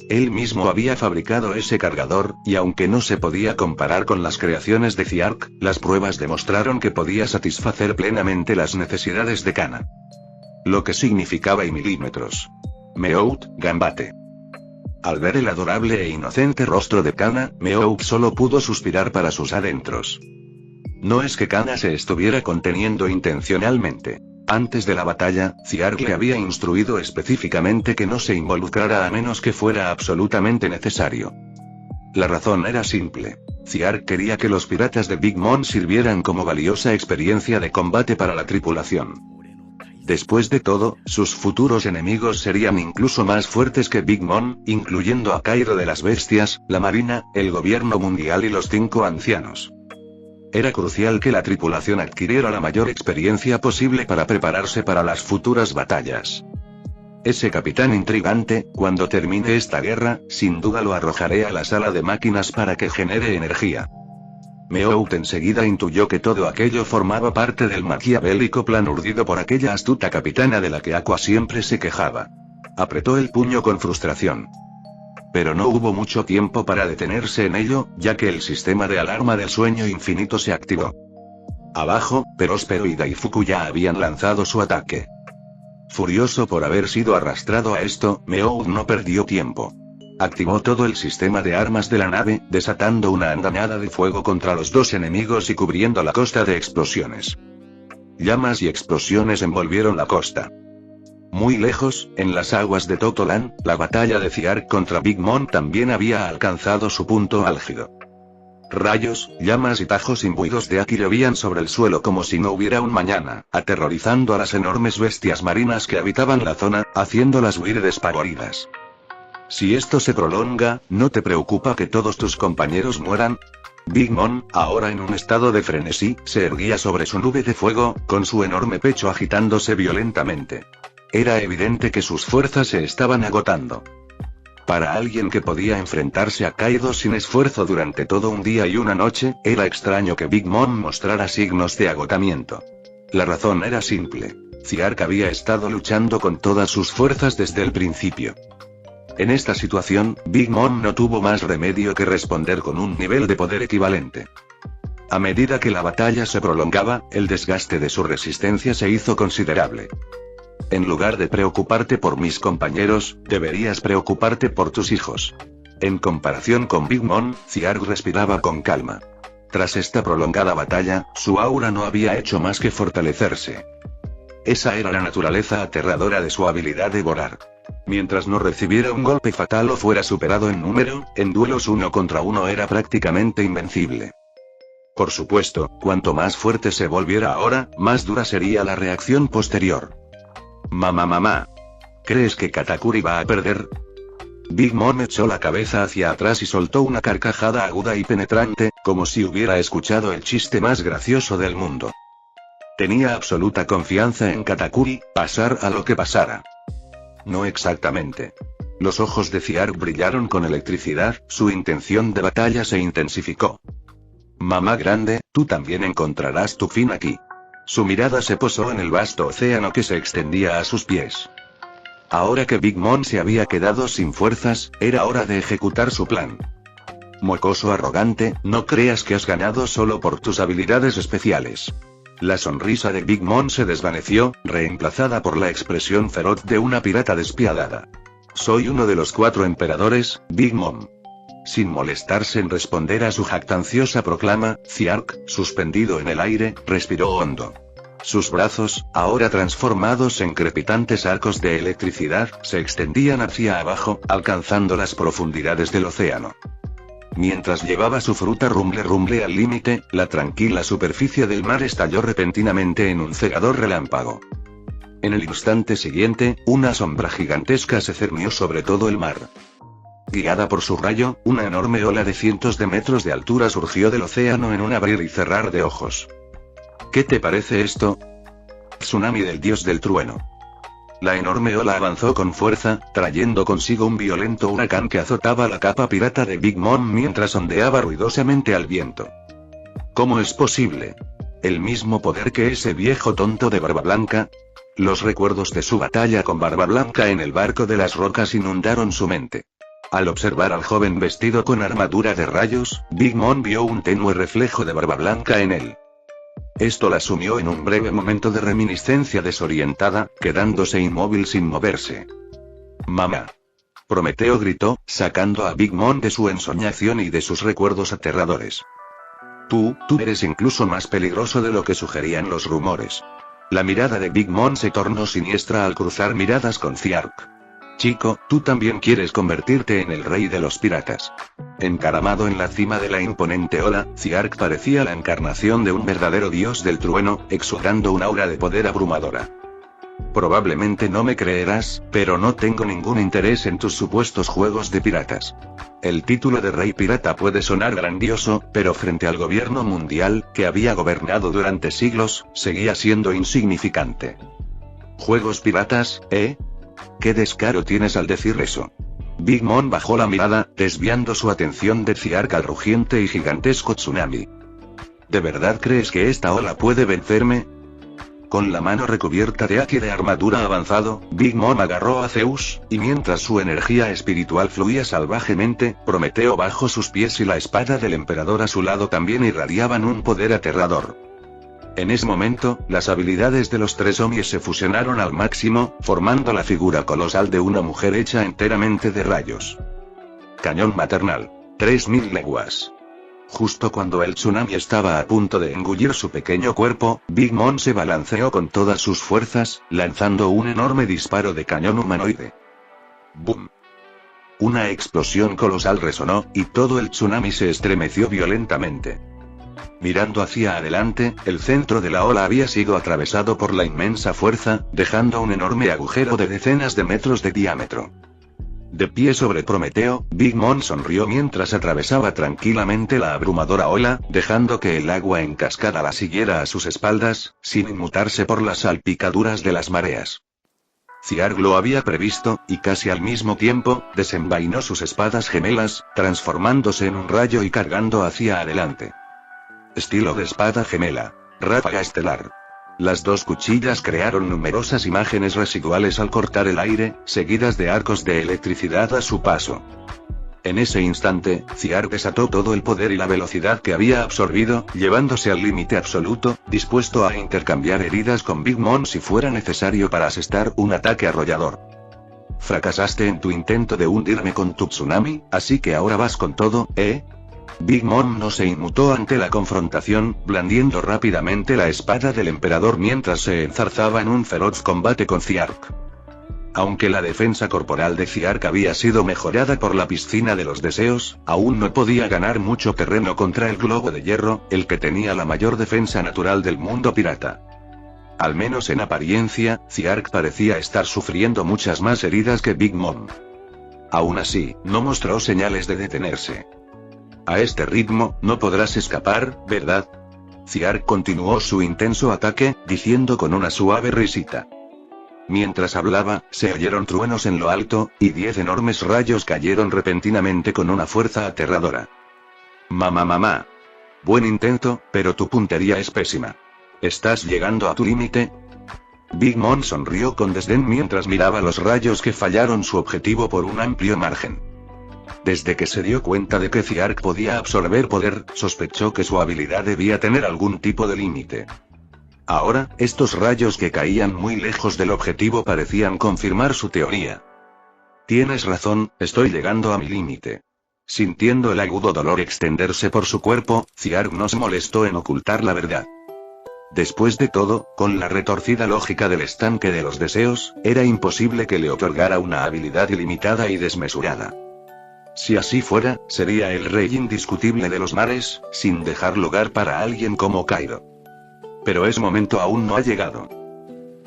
Él mismo había fabricado ese cargador, y aunque no se podía comparar con las creaciones de Ziark, las pruebas demostraron que podía satisfacer plenamente las necesidades de Kana. Lo que significaba y milímetros. Meowth, gambate. Al ver el adorable e inocente rostro de Kana, Meowth solo pudo suspirar para sus adentros. No es que Kana se estuviera conteniendo intencionalmente. Antes de la batalla, Ziark le había instruido específicamente que no se involucrara a menos que fuera absolutamente necesario. La razón era simple. Ziark quería que los piratas de Big Mom sirvieran como valiosa experiencia de combate para la tripulación. Después de todo, sus futuros enemigos serían incluso más fuertes que Big Mom, incluyendo a Cairo de las Bestias, la Marina, el Gobierno Mundial y los 5 ancianos. Era crucial que la tripulación adquiriera la mayor experiencia posible para prepararse para las futuras batallas. Ese capitán intrigante, cuando termine esta guerra, sin duda lo arrojaré a la sala de máquinas para que genere energía. Meowth enseguida intuyó que todo aquello formaba parte del maquiavélico plan urdido por aquella astuta capitana de la que Aqua siempre se quejaba. apretó el puño con frustración. Pero no hubo mucho tiempo para detenerse en ello, ya que el sistema de alarma del sueño infinito se activó. Abajo, Peróspero y Daifuku ya habían lanzado su ataque. Furioso por haber sido arrastrado a esto, Meoud no perdió tiempo. Activó todo el sistema de armas de la nave, desatando una andanada de fuego contra los dos enemigos y cubriendo la costa de explosiones. Llamas y explosiones envolvieron la costa. Muy lejos, en las aguas de Totoland, la batalla de Ziark contra Big Mom también había alcanzado su punto álgido. Rayos, llamas y tajos imbuidos de Aki llovían sobre el suelo como si no hubiera un mañana, aterrorizando a las enormes bestias marinas que habitaban la zona, haciéndolas huir despavoridas. Si esto se prolonga, ¿no te preocupa que todos tus compañeros mueran? Big Mom, ahora en un estado de frenesí, se erguía sobre su nube de fuego, con su enorme pecho agitándose violentamente. Era evidente que sus fuerzas se estaban agotando. Para alguien que podía enfrentarse a Kaido sin esfuerzo durante todo un día y una noche, era extraño que Big Mom mostrara signos de agotamiento. La razón era simple. Ziark había estado luchando con todas sus fuerzas desde el principio. En esta situación, Big Mom no tuvo más remedio que responder con un nivel de poder equivalente. A medida que la batalla se prolongaba, el desgaste de su resistencia se hizo considerable. En lugar de preocuparte por mis compañeros, deberías preocuparte por tus hijos. En comparación con Big Mom, Ziark respiraba con calma. Tras esta prolongada batalla, su aura no había hecho más que fortalecerse. Esa era la naturaleza aterradora de su habilidad de volar. Mientras no recibiera un golpe fatal o fuera superado en número, en duelos 1 contra 1 era prácticamente invencible. Por supuesto, cuanto más fuerte se volviera ahora, más dura sería la reacción posterior. Mamá. ¿Crees que Katakuri va a perder? Big Mom echó la cabeza hacia atrás y soltó una carcajada aguda y penetrante, como si hubiera escuchado el chiste más gracioso del mundo. Tenía absoluta confianza en Katakuri, pasar a lo que pasara. No exactamente. Los ojos de Ziark brillaron con electricidad, su intención de batalla se intensificó. Mamá grande, tú también encontrarás tu fin aquí. Su mirada se posó en el vasto océano que se extendía a sus pies. Ahora que Big Mom se había quedado sin fuerzas, era hora de ejecutar su plan. Mocoso arrogante, no creas que has ganado solo por tus habilidades especiales. La sonrisa de Big Mom se desvaneció, reemplazada por la expresión feroz de una pirata despiadada. Soy uno de los 4 emperadores, Big Mom. Sin molestarse en responder a su jactanciosa proclama, Ziark, suspendido en el aire, respiró hondo. Sus brazos, ahora transformados en crepitantes arcos de electricidad, se extendían hacia abajo, alcanzando las profundidades del océano. Mientras llevaba su fruta rumble al límite, la tranquila superficie del mar estalló repentinamente en un cegador relámpago. En el instante siguiente, una sombra gigantesca se cernió sobre todo el mar. Guiada por su rayo, una enorme ola de cientos de metros de altura surgió del océano en un abrir y cerrar de ojos. ¿Qué te parece esto? Tsunami del dios del trueno. La enorme ola avanzó con fuerza, trayendo consigo un violento huracán que azotaba la capa pirata de Big Mom mientras ondeaba ruidosamente al viento. ¿Cómo es posible? ¿El mismo poder que ese viejo tonto de Barba Blanca? Los recuerdos de su batalla con Barba Blanca en el barco de las rocas inundaron su mente. Al observar al joven vestido con armadura de rayos, Big Mom vio un tenue reflejo de Barba Blanca en él. Esto la sumió en un breve momento de reminiscencia desorientada, quedándose inmóvil sin moverse. Mamá. Prometeo gritó, sacando a Big Mom de su ensoñación y de sus recuerdos aterradores. Tú eres incluso más peligroso de lo que sugerían los rumores. La mirada de Big Mom se tornó siniestra al cruzar miradas con Ziark. Chico, tú también quieres convertirte en el rey de los piratas. Encaramado en la cima de la imponente ola, Ziark parecía la encarnación de un verdadero dios del trueno, exudando un aura de poder abrumadora. Probablemente no me creerás, pero no tengo ningún interés en tus supuestos juegos de piratas. El título de rey pirata puede sonar grandioso, pero frente al gobierno mundial, que había gobernado durante siglos, seguía siendo insignificante. ¿Juegos piratas, eh? ¿Qué descaro tienes al decir eso? Big Mom bajó la mirada, desviando su atención de Ziark al rugiente y gigantesco tsunami. ¿De verdad crees que esta ola puede vencerme? Con la mano recubierta de haki de armadura avanzado, Big Mom agarró a Zeus, y mientras su energía espiritual fluía salvajemente, Prometeo bajo sus pies y la espada del emperador a su lado también irradiaban un poder aterrador. En ese momento, las habilidades de los tres Omies se fusionaron al máximo, formando la figura colosal de una mujer hecha enteramente de rayos. Cañón maternal. 3000 leguas. Justo cuando el tsunami estaba a punto de engullir su pequeño cuerpo, Big Mom se balanceó con todas sus fuerzas, lanzando un enorme disparo de cañón humanoide. ¡Bum! Una explosión colosal resonó, y todo el tsunami se estremeció violentamente. Mirando hacia adelante, el centro de la ola había sido atravesado por la inmensa fuerza, dejando un enorme agujero de decenas de metros de diámetro. De pie sobre Prometeo, Big Mom sonrió mientras atravesaba tranquilamente la abrumadora ola, dejando que el agua en cascada la siguiera a sus espaldas, sin inmutarse por las salpicaduras de las mareas. Ziarg lo había previsto, y casi al mismo tiempo, desenvainó sus espadas gemelas, transformándose en un rayo y cargando hacia adelante. Estilo de espada gemela. Ráfaga estelar. Las dos cuchillas crearon numerosas imágenes residuales al cortar el aire, seguidas de arcos de electricidad a su paso. En ese instante, Ziarg desató todo el poder y la velocidad que había absorbido, llevándose al límite absoluto, dispuesto a intercambiar heridas con Big Mom si fuera necesario para asestar un ataque arrollador. Fracasaste en tu intento de hundirme con tu tsunami, así que ahora vas con todo, ¿eh? Big Mom no se inmutó ante la confrontación, blandiendo rápidamente la espada del emperador mientras se enzarzaba en un feroz combate con Ziarg. Aunque la defensa corporal de Ziarg había sido mejorada por la piscina de los deseos, aún no podía ganar mucho terreno contra el globo de hierro, el que tenía la mayor defensa natural del mundo pirata. Al menos en apariencia, Ziarg parecía estar sufriendo muchas más heridas que Big Mom. Aún así, no mostró señales de detenerse. A este ritmo, no podrás escapar, ¿verdad? Ziarg continuó su intenso ataque, diciendo con una suave risita. Mientras hablaba, se oyeron truenos en lo alto, y 10 enormes rayos cayeron repentinamente con una fuerza aterradora. Mamá. Buen intento, pero tu puntería es pésima. ¿Estás llegando a tu límite? Big Mom sonrió con desdén mientras miraba los rayos que fallaron su objetivo por un amplio margen. Desde que se dio cuenta de que Ziarg podía absorber poder, sospechó que su habilidad debía tener algún tipo de límite. Ahora, estos rayos que caían muy lejos del objetivo parecían confirmar su teoría. Tienes razón, estoy llegando a mi límite. Sintiendo el agudo dolor extenderse por su cuerpo, Ziarg no se molestó en ocultar la verdad. Después de todo, con la retorcida lógica del estanque de los deseos, era imposible que le otorgara una habilidad ilimitada y desmesurada. Si así fuera, sería el rey indiscutible de los mares, sin dejar lugar para alguien como Kaido. Pero ese momento aún no ha llegado.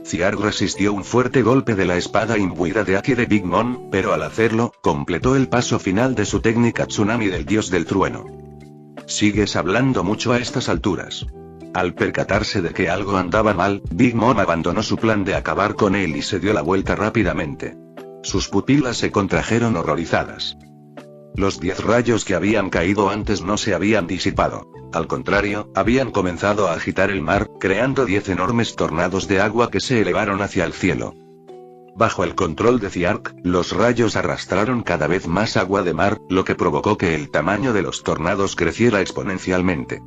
Ziarg resistió un fuerte golpe de la espada imbuida de haki de Big Mom, pero al hacerlo, completó el paso final de su técnica tsunami del dios del trueno. Sigues hablando mucho a estas alturas. Al percatarse de que algo andaba mal, Big Mom abandonó su plan de acabar con él y se dio la vuelta rápidamente. Sus pupilas se contrajeron horrorizadas. Los 10 rayos que habían caído antes no se habían disipado. Al contrario, habían comenzado a agitar el mar, creando 10 enormes tornados de agua que se elevaron hacia el cielo. Bajo el control de Ziarg, los rayos arrastraron cada vez más agua de mar, lo que provocó que el tamaño de los tornados creciera exponencialmente.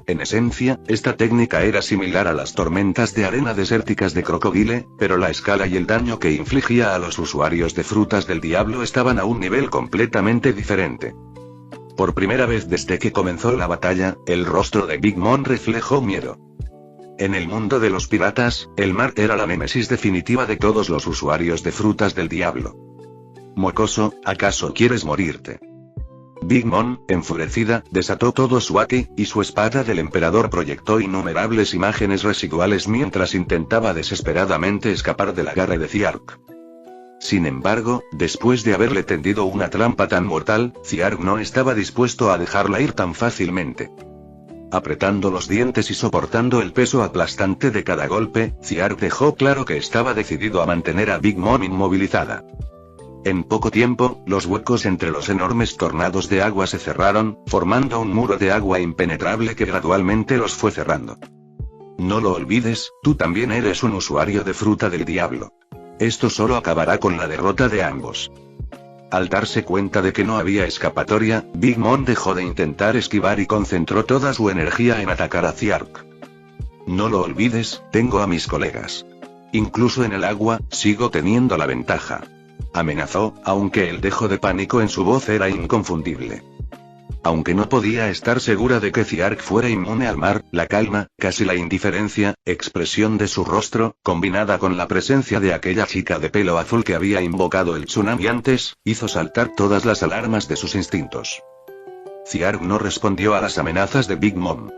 En esencia, esta técnica era similar a las tormentas de arena desérticas de Crocodile, pero la escala y el daño que infligía a los usuarios de frutas del diablo estaban a un nivel completamente diferente. Por primera vez desde que comenzó la batalla, el rostro de Big Mom reflejó miedo. En el mundo de los piratas, el mar era la némesis definitiva de todos los usuarios de frutas del diablo. Mocoso, ¿acaso quieres morirte? Big Mom, enfurecida, desató todo su haki, y su espada del emperador proyectó innumerables imágenes residuales mientras intentaba desesperadamente escapar del agarre de Ziarg. Sin embargo, después de haberle tendido una trampa tan mortal, Ziarg no estaba dispuesto a dejarla ir tan fácilmente. Apretando los dientes y soportando el peso aplastante de cada golpe, Ziarg dejó claro que estaba decidido a mantener a Big Mom inmovilizada. En poco tiempo, los huecos entre los enormes tornados de agua se cerraron, formando un muro de agua impenetrable que gradualmente los fue cerrando. No lo olvides, tú también eres un usuario de fruta del diablo. Esto solo acabará con la derrota de ambos. Al darse cuenta de que no había escapatoria, Big Mom dejó de intentar esquivar y concentró toda su energía en atacar a Ziark. No lo olvides, tengo a mis colegas. Incluso en el agua, sigo teniendo la ventaja. Amenazó, aunque el dejo de pánico en su voz era inconfundible. Aunque no podía estar segura de que Ziark fuera inmune al mar, la calma, casi la indiferencia, expresión de su rostro, combinada con la presencia de aquella chica de pelo azul que había invocado el tsunami antes, hizo saltar todas las alarmas de sus instintos. Ziark no respondió a las amenazas de Big Mom.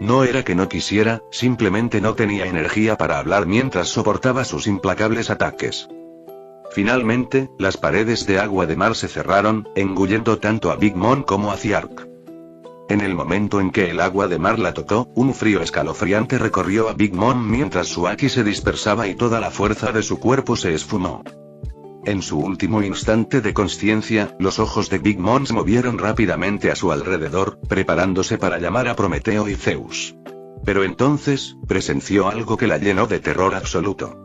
No era que no quisiera, simplemente no tenía energía para hablar mientras soportaba sus implacables ataques. Finalmente, las paredes de agua de mar se cerraron, engullendo tanto a Big Mom como a Ziark. En el momento en que el agua de mar la tocó, un frío escalofriante recorrió a Big Mom mientras su haki se dispersaba y toda la fuerza de su cuerpo se esfumó. En su último instante de consciencia, los ojos de Big Mom se movieron rápidamente a su alrededor, preparándose para llamar a Prometeo y Zeus. Pero entonces, presenció algo que la llenó de terror absoluto.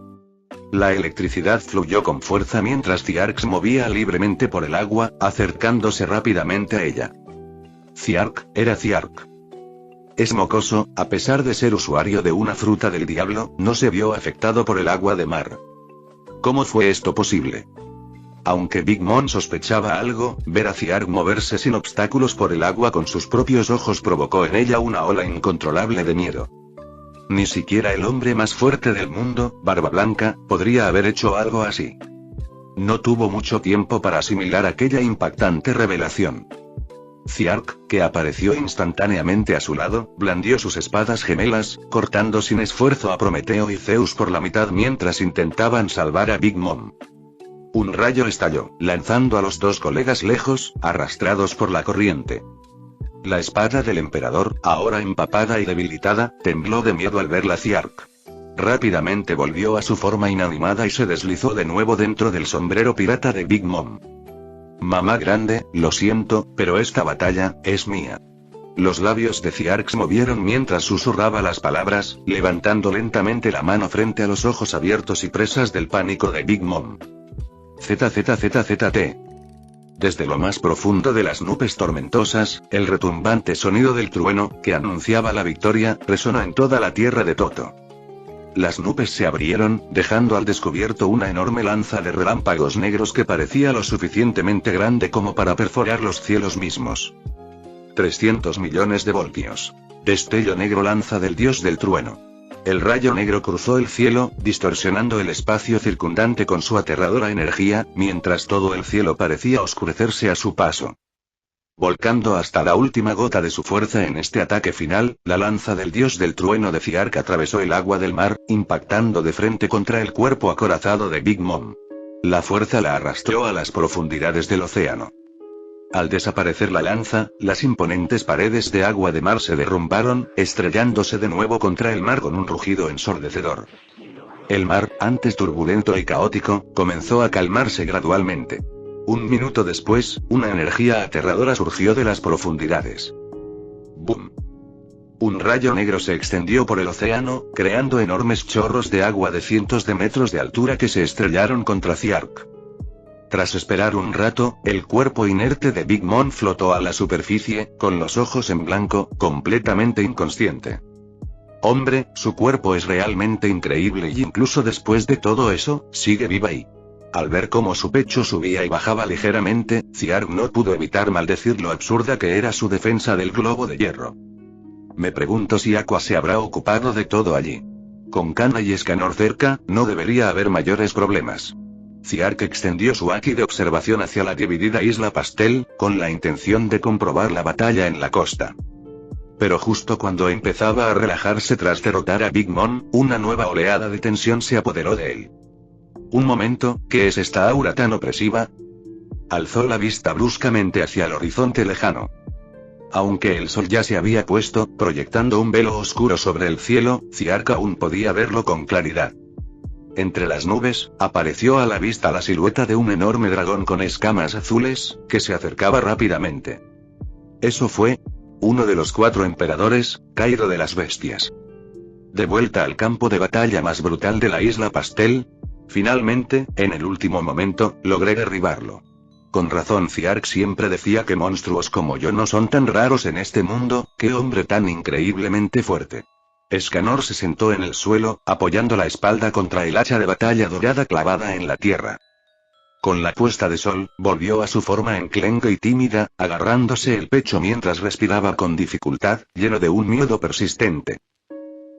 La electricidad fluyó con fuerza mientras Ziark se movía libremente por el agua, acercándose rápidamente a ella. Ziark, era Ziark. Es mocoso, a pesar de ser usuario de una fruta del diablo, no se vio afectado por el agua de mar. ¿Cómo fue esto posible? Aunque Big Mom sospechaba algo, ver a Ziark moverse sin obstáculos por el agua con sus propios ojos provocó en ella una ola incontrolable de miedo. Ni siquiera el hombre más fuerte del mundo, Barba Blanca, podría haber hecho algo así. No tuvo mucho tiempo para asimilar aquella impactante revelación. Ziark, que apareció instantáneamente a su lado, blandió sus espadas gemelas, cortando sin esfuerzo a Prometeo y Zeus por la mitad mientras intentaban salvar a Big Mom. Un rayo estalló, lanzando a los dos colegas lejos, arrastrados por la corriente. La espada del emperador, ahora empapada y debilitada, tembló de miedo al verla Ziark. Rápidamente volvió a su forma inanimada y se deslizó de nuevo dentro del sombrero pirata de Big Mom. Mamá grande, lo siento, pero esta batalla, es mía. Los labios de Ziark se movieron mientras susurraba las palabras, levantando lentamente la mano frente a los ojos abiertos y presas del pánico de Big Mom. ZZZZT. Desde lo más profundo de las nubes tormentosas, el retumbante sonido del trueno, que anunciaba la victoria, resonó en toda la tierra de Toto. Las nubes se abrieron, dejando al descubierto una enorme lanza de relámpagos negros que parecía lo suficientemente grande como para perforar los cielos mismos. 300 millones de voltios. Destello negro lanza del dios del trueno. El rayo negro cruzó el cielo, distorsionando el espacio circundante con su aterradora energía, mientras todo el cielo parecía oscurecerse a su paso. Volcando hasta la última gota de su fuerza en este ataque final, la lanza del dios del trueno de Ziark atravesó el agua del mar, impactando de frente contra el cuerpo acorazado de Big Mom. La fuerza la arrastró a las profundidades del océano. Al desaparecer la lanza, las imponentes paredes de agua de mar se derrumbaron, estrellándose de nuevo contra el mar con un rugido ensordecedor. El mar, antes turbulento y caótico, comenzó a calmarse gradualmente. Un minuto después, una energía aterradora surgió de las profundidades. ¡Bum! Un rayo negro se extendió por el océano, creando enormes chorros de agua de cientos de metros de altura que se estrellaron contra Ziark. Tras esperar un rato, el cuerpo inerte de Big Mom flotó a la superficie, con los ojos en blanco, completamente inconsciente. Hombre, su cuerpo es realmente increíble y incluso después de todo eso, sigue viva y... Al ver cómo su pecho subía y bajaba ligeramente, Ziark no pudo evitar maldecir lo absurda que era su defensa del globo de hierro. Me pregunto si Aqua se habrá ocupado de todo allí. Con Kana y Escanor cerca, no debería haber mayores problemas. Ziark extendió su haki de observación hacia la dividida isla Pastel, con la intención de comprobar la batalla en la costa. Pero justo cuando empezaba a relajarse tras derrotar a Big Mom, una nueva oleada de tensión se apoderó de él. Un momento, ¿qué es esta aura tan opresiva? Alzó la vista bruscamente hacia el horizonte lejano. Aunque el sol ya se había puesto, proyectando un velo oscuro sobre el cielo, Ziark aún podía verlo con claridad. Entre las nubes, apareció a la vista la silueta de un enorme dragón con escamas azules, que se acercaba rápidamente. Eso fue uno de los 4 emperadores, Cairo de las Bestias. De vuelta al campo de batalla más brutal de la isla Pastel. Finalmente, en el último momento, logré derribarlo. Con razón Ziark siempre decía que monstruos como yo no son tan raros en este mundo, qué hombre tan increíblemente fuerte. Escanor se sentó en el suelo, apoyando la espalda contra el hacha de batalla dorada clavada en la tierra. Con la puesta de sol, volvió a su forma enclenque y tímida, agarrándose el pecho mientras respiraba con dificultad, lleno de un miedo persistente.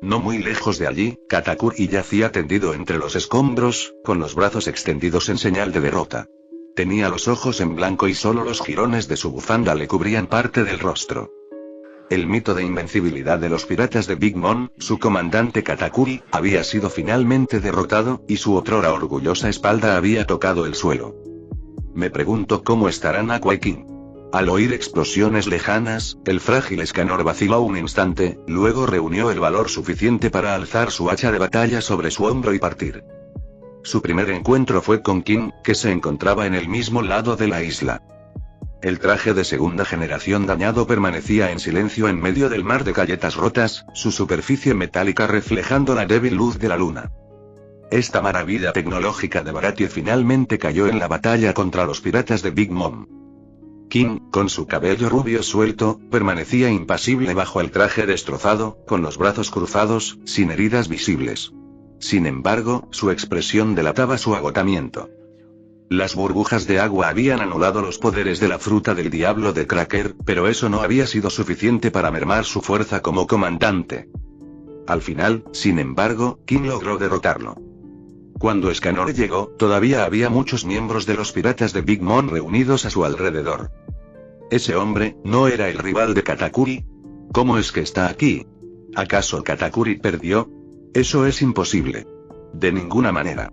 No muy lejos de allí, Katakuri yacía tendido entre los escombros, con los brazos extendidos en señal de derrota. Tenía los ojos en blanco y solo los jirones de su bufanda le cubrían parte del rostro. El mito de invencibilidad de los piratas de Big Mom, su comandante Katakuri, había sido finalmente derrotado, y su otrora orgullosa espalda había tocado el suelo. Me pregunto cómo estarán Aqua y King. Al oír explosiones lejanas, el frágil Escanor vaciló un instante, luego reunió el valor suficiente para alzar su hacha de batalla sobre su hombro y partir. Su primer encuentro fue con King, que se encontraba en el mismo lado de la isla. El traje de segunda generación dañado permanecía en silencio en medio del mar de galletas rotas, su superficie metálica reflejando la débil luz de la luna. Esta maravilla tecnológica de Baratie finalmente cayó en la batalla contra los piratas de Big Mom. King, con su cabello rubio suelto, permanecía impasible bajo el traje destrozado, con los brazos cruzados, sin heridas visibles. Sin embargo, su expresión delataba su agotamiento. Las burbujas de agua habían anulado los poderes de la fruta del diablo de Cracker, pero eso no había sido suficiente para mermar su fuerza como comandante. Al final, sin embargo, King logró derrotarlo. Cuando Escanor llegó, todavía había muchos miembros de los piratas de Big Mom reunidos a su alrededor. ¿Ese hombre no era el rival de Katakuri? ¿Cómo es que está aquí? ¿Acaso Katakuri perdió? Eso es imposible. De ninguna manera.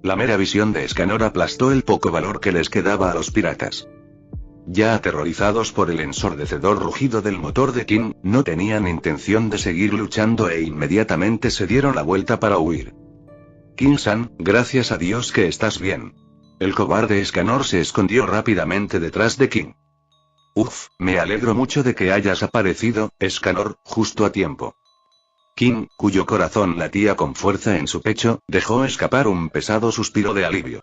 La mera visión de Escanor aplastó el poco valor que les quedaba a los piratas. Ya aterrorizados por el ensordecedor rugido del motor de King, no tenían intención de seguir luchando e inmediatamente se dieron la vuelta para huir. King-san, gracias a Dios que estás bien. El cobarde Escanor se escondió rápidamente detrás de King. Uf, me alegro mucho de que hayas aparecido, Escanor, justo a tiempo. King, cuyo corazón latía con fuerza en su pecho, dejó escapar un pesado suspiro de alivio.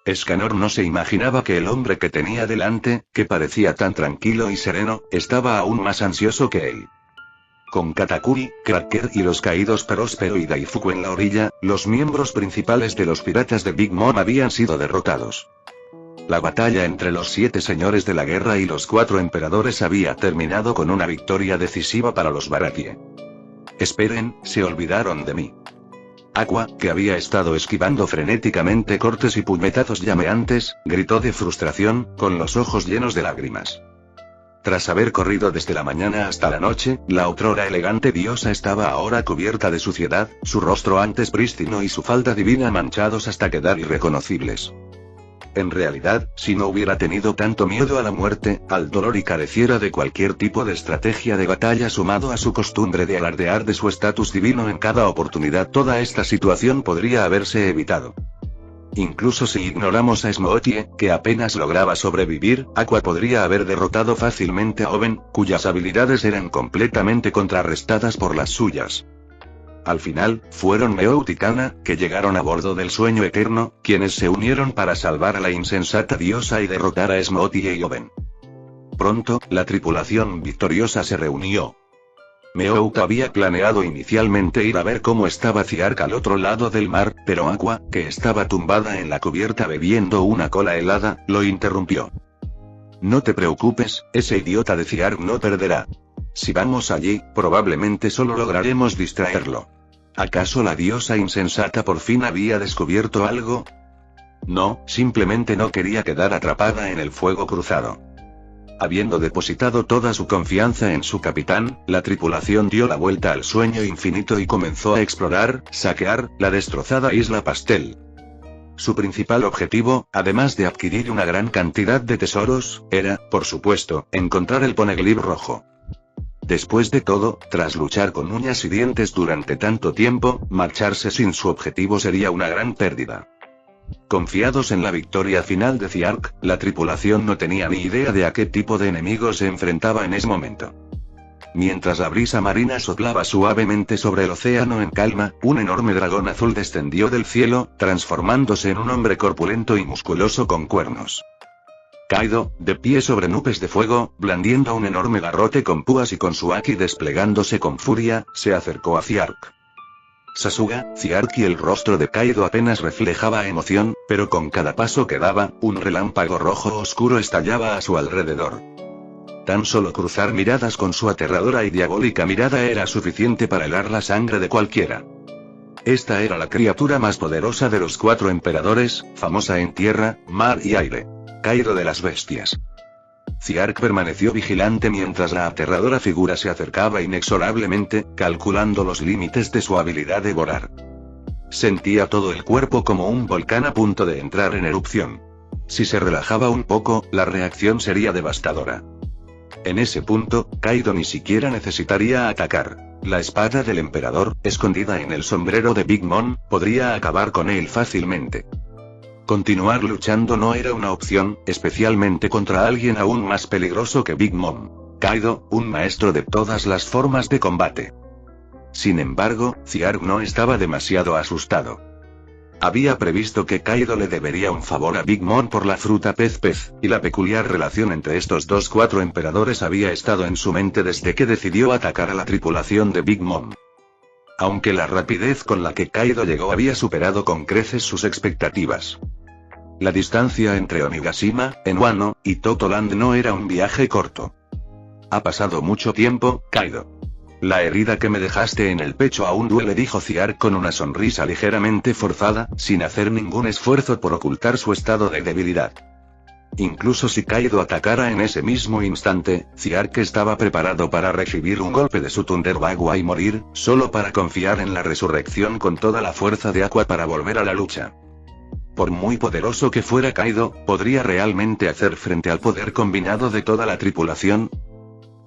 Escanor no se imaginaba que el hombre que tenía delante, que parecía tan tranquilo y sereno, estaba aún más ansioso que él. Con Katakuri, Cracker y los caídos Próspero y Daifuku en la orilla, los miembros principales de los piratas de Big Mom habían sido derrotados. La batalla entre los 7 señores de la guerra y los 4 emperadores había terminado con una victoria decisiva para los Baratie. Esperen, se olvidaron de mí. Aqua, que había estado esquivando frenéticamente cortes y puñetazos llameantes, gritó de frustración, con los ojos llenos de lágrimas. Tras haber corrido desde la mañana hasta la noche, la otrora elegante diosa estaba ahora cubierta de suciedad, su rostro antes prístino y su falda divina manchados hasta quedar irreconocibles. En realidad, si no hubiera tenido tanto miedo a la muerte, al dolor y careciera de cualquier tipo de estrategia de batalla sumado a su costumbre de alardear de su estatus divino en cada oportunidad, toda esta situación podría haberse evitado. Incluso si ignoramos a Smoothie, que apenas lograba sobrevivir, Aqua podría haber derrotado fácilmente a Oben, cuyas habilidades eran completamente contrarrestadas por las suyas. Al final, fueron Meout y Kana, que llegaron a bordo del Sueño Eterno, quienes se unieron para salvar a la insensata diosa y derrotar a Smoothie y Oben. Pronto, la tripulación victoriosa se reunió. Meout había planeado inicialmente ir a ver cómo estaba Ziark al otro lado del mar, pero Aqua, que estaba tumbada en la cubierta bebiendo una cola helada, lo interrumpió. No te preocupes, ese idiota de Ziark no perderá. Si vamos allí, probablemente solo lograremos distraerlo. ¿Acaso la diosa insensata por fin había descubierto algo? No, simplemente no quería quedar atrapada en el fuego cruzado. Habiendo depositado toda su confianza en su capitán, la tripulación dio la vuelta al sueño infinito y comenzó a explorar, saquear, la destrozada isla Pastel. Su principal objetivo, además de adquirir una gran cantidad de tesoros, era, por supuesto, encontrar el Poneglyph rojo. Después de todo, tras luchar con uñas y dientes durante tanto tiempo, marcharse sin su objetivo sería una gran pérdida. Confiados en la victoria final de Ziark, la tripulación no tenía ni idea de a qué tipo de enemigo se enfrentaba en ese momento. Mientras la brisa marina soplaba suavemente sobre el océano en calma, un enorme dragón azul descendió del cielo, transformándose en un hombre corpulento y musculoso con cuernos. Kaido, de pie sobre nubes de fuego, blandiendo un enorme garrote con púas y con su haki desplegándose con furia, se acercó a Ziark. Sasuga, Ziark y el rostro de Kaido apenas reflejaba emoción, pero con cada paso que daba, un relámpago rojo oscuro estallaba a su alrededor. Tan solo cruzar miradas con su aterradora y diabólica mirada era suficiente para helar la sangre de cualquiera. Esta era la criatura más poderosa de los 4 emperadores, famosa en tierra, mar y aire. Kaido de las bestias. Ziark permaneció vigilante mientras la aterradora figura se acercaba inexorablemente, calculando los límites de su habilidad de volar. Sentía todo el cuerpo como un volcán a punto de entrar en erupción. Si se relajaba un poco, la reacción sería devastadora. En ese punto, Kaido ni siquiera necesitaría atacar. La espada del emperador, escondida en el sombrero de Big Mom, podría acabar con él fácilmente. Continuar luchando no era una opción, especialmente contra alguien aún más peligroso que Big Mom. Kaido, un maestro de todas las formas de combate. Sin embargo, Ziark no estaba demasiado asustado. Había previsto que Kaido le debería un favor a Big Mom por la fruta pez, y la peculiar relación entre estos 4 emperadores había estado en su mente desde que decidió atacar a la tripulación de Big Mom. Aunque la rapidez con la que Kaido llegó había superado con creces sus expectativas. La distancia entre Onigashima, en Wano, y Totoland no era un viaje corto. Ha pasado mucho tiempo, Kaido. La herida que me dejaste en el pecho aún duele, dijo Ziark con una sonrisa ligeramente forzada, sin hacer ningún esfuerzo por ocultar su estado de debilidad. Incluso si Kaido atacara en ese mismo instante, Ziark estaba preparado para recibir un golpe de su Thunderbagua y morir, solo para confiar en la resurrección con toda la fuerza de Aqua para volver a la lucha. Por muy poderoso que fuera Kaido, ¿podría realmente hacer frente al poder combinado de toda la tripulación?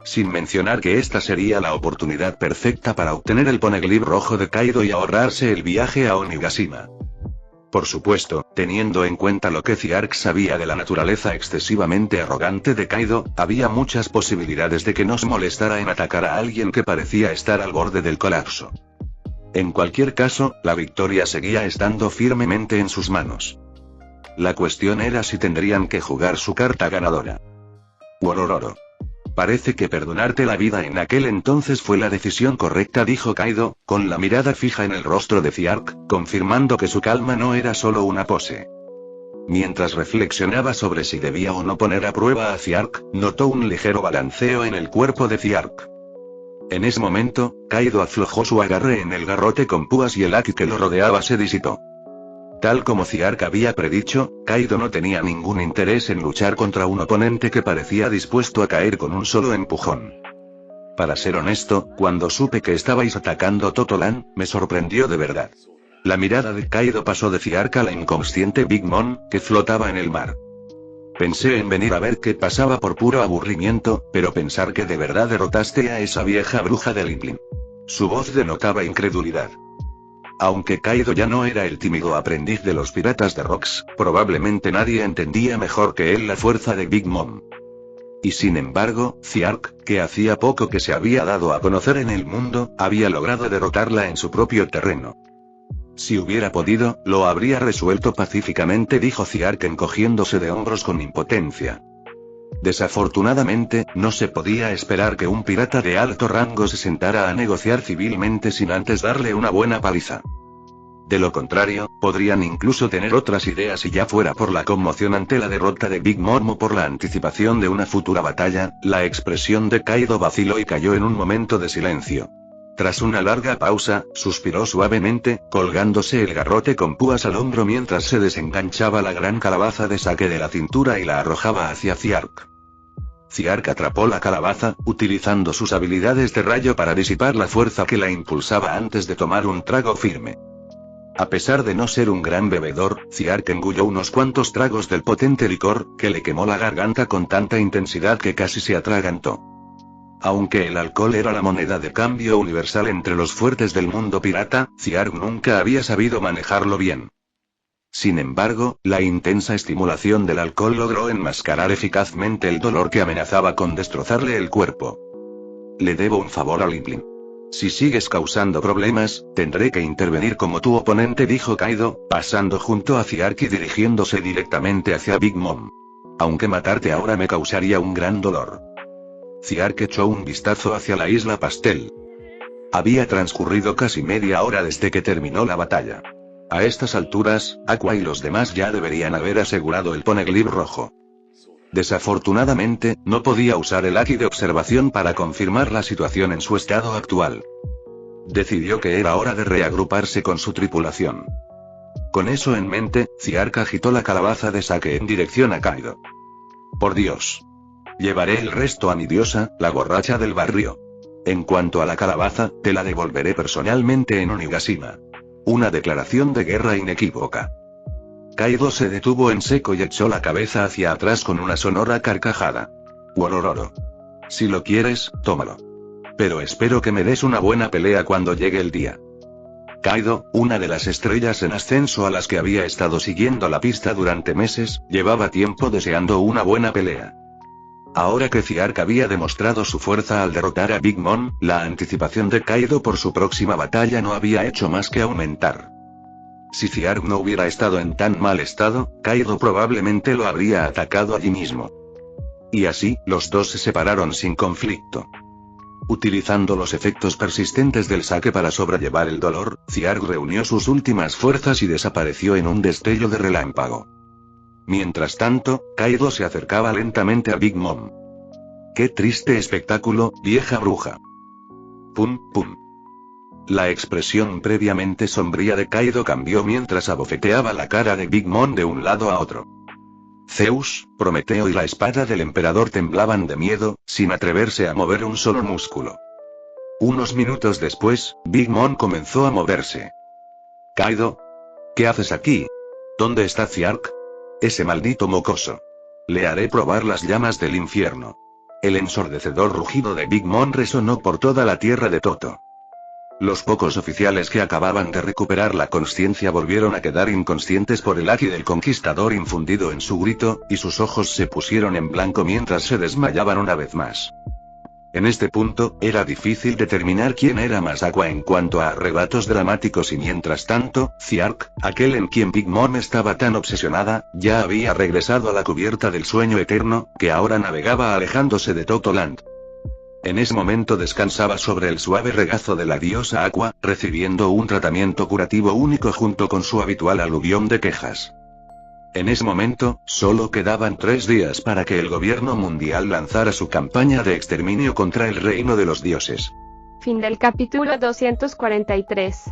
Sin mencionar que esta sería la oportunidad perfecta para obtener el Poneglyph rojo de Kaido y ahorrarse el viaje a Onigashima. Por supuesto, teniendo en cuenta lo que Ziark sabía de la naturaleza excesivamente arrogante de Kaido, había muchas posibilidades de que no se molestara en atacar a alguien que parecía estar al borde del colapso. En cualquier caso, la victoria seguía estando firmemente en sus manos. La cuestión era si tendrían que jugar su carta ganadora. Worororo. Parece que perdonarte la vida en aquel entonces fue la decisión correcta, dijo Kaido, con la mirada fija en el rostro de Ziark, confirmando que su calma no era solo una pose. Mientras reflexionaba sobre si debía o no poner a prueba a Ziark, notó un ligero balanceo en el cuerpo de Ziark. En ese momento, Kaido aflojó su agarre en el garrote con púas y el haki que lo rodeaba se disipó. Tal como Ziark había predicho, Kaido no tenía ningún interés en luchar contra un oponente que parecía dispuesto a caer con un solo empujón. Para ser honesto, cuando supe que estabais atacando Totoland, me sorprendió de verdad. La mirada de Kaido pasó de Ziark a la inconsciente Big Mom, que flotaba en el mar. Pensé en venir a ver qué pasaba por puro aburrimiento, pero pensar que de verdad derrotaste a esa vieja bruja de Lin Lin. Su voz denotaba incredulidad. Aunque Kaido ya no era el tímido aprendiz de los piratas de Rocks, probablemente nadie entendía mejor que él la fuerza de Big Mom. Y sin embargo, Ziark, que hacía poco que se había dado a conocer en el mundo, había logrado derrotarla en su propio terreno. Si hubiera podido, lo habría resuelto pacíficamente, dijo Ziark encogiéndose de hombros con impotencia. Desafortunadamente, no se podía esperar que un pirata de alto rango se sentara a negociar civilmente sin antes darle una buena paliza. De lo contrario, podrían incluso tener otras ideas y ya fuera por la conmoción ante la derrota de Big Mom o por la anticipación de una futura batalla. La expresión de Kaido vaciló y cayó en un momento de silencio. Tras una larga pausa, suspiró suavemente, colgándose el garrote con púas al hombro mientras se desenganchaba la gran calabaza de sake de la cintura y la arrojaba hacia Ziark. Ziark atrapó la calabaza, utilizando sus habilidades de rayo para disipar la fuerza que la impulsaba antes de tomar un trago firme. A pesar de no ser un gran bebedor, Ziark engulló unos cuantos tragos del potente licor, que le quemó la garganta con tanta intensidad que casi se atragantó. Aunque el alcohol era la moneda de cambio universal entre los fuertes del mundo pirata, Ziark nunca había sabido manejarlo bien. Sin embargo, la intensa estimulación del alcohol logró enmascarar eficazmente el dolor que amenazaba con destrozarle el cuerpo. Le debo un favor a Lin. Si sigues causando problemas, tendré que intervenir como tu oponente, dijo Kaido, pasando junto a Ziark y dirigiéndose directamente hacia Big Mom. Aunque matarte ahora me causaría un gran dolor. Ziark echó un vistazo hacia la isla Pastel. Había transcurrido casi media hora desde que terminó la batalla. A estas alturas, Aqua y los demás ya deberían haber asegurado el Poneglyph rojo. Desafortunadamente, no podía usar el Haki de observación para confirmar la situación en su estado actual. Decidió que era hora de reagruparse con su tripulación. Con eso en mente, Ziark agitó la calabaza de Sake en dirección a Kaido. Por Dios. Llevaré el resto a mi diosa, la borracha del barrio. En cuanto a la calabaza, te la devolveré personalmente en Onigashima. Una declaración de guerra inequívoca. Kaido se detuvo en seco y echó la cabeza hacia atrás con una sonora carcajada. Worororo. Si lo quieres, tómalo. Pero espero que me des una buena pelea cuando llegue el día. Kaido, una de las estrellas en ascenso a las que había estado siguiendo la pista durante meses, llevaba tiempo deseando una buena pelea. Ahora que Ziark había demostrado su fuerza al derrotar a Big Mom, la anticipación de Kaido por su próxima batalla no había hecho más que aumentar. Si Ziark no hubiera estado en tan mal estado, Kaido probablemente lo habría atacado allí mismo. Y así, los dos se separaron sin conflicto. Utilizando los efectos persistentes del Sake para sobrellevar el dolor, Ziark reunió sus últimas fuerzas y desapareció en un destello de relámpago. Mientras tanto, Kaido se acercaba lentamente a Big Mom. ¡Qué triste espectáculo, vieja bruja! Pum, pum. La expresión previamente sombría de Kaido cambió mientras abofeteaba la cara de Big Mom de un lado a otro. Zeus, Prometeo y la espada del emperador temblaban de miedo, sin atreverse a mover un solo músculo. Unos minutos después, Big Mom comenzó a moverse. Kaido, ¿qué haces aquí? ¿Dónde está Ziark? Ese maldito mocoso. Le haré probar las llamas del infierno. El ensordecedor rugido de Big Mom resonó por toda la tierra de Toto. Los pocos oficiales que acababan de recuperar la consciencia volvieron a quedar inconscientes por el haki del conquistador infundido en su grito, y sus ojos se pusieron en blanco mientras se desmayaban una vez más. En este punto, era difícil determinar quién era más Aqua en cuanto a arrebatos dramáticos y mientras tanto, Ziark, aquel en quien Big Mom estaba tan obsesionada, ya había regresado a la cubierta del sueño eterno, que ahora navegaba alejándose de Toto Land. En ese momento descansaba sobre el suave regazo de la diosa Aqua, recibiendo un tratamiento curativo único junto con su habitual aluvión de quejas. En ese momento, solo quedaban 3 días para que el gobierno mundial lanzara su campaña de exterminio contra el reino de los dioses. Fin del capítulo 243.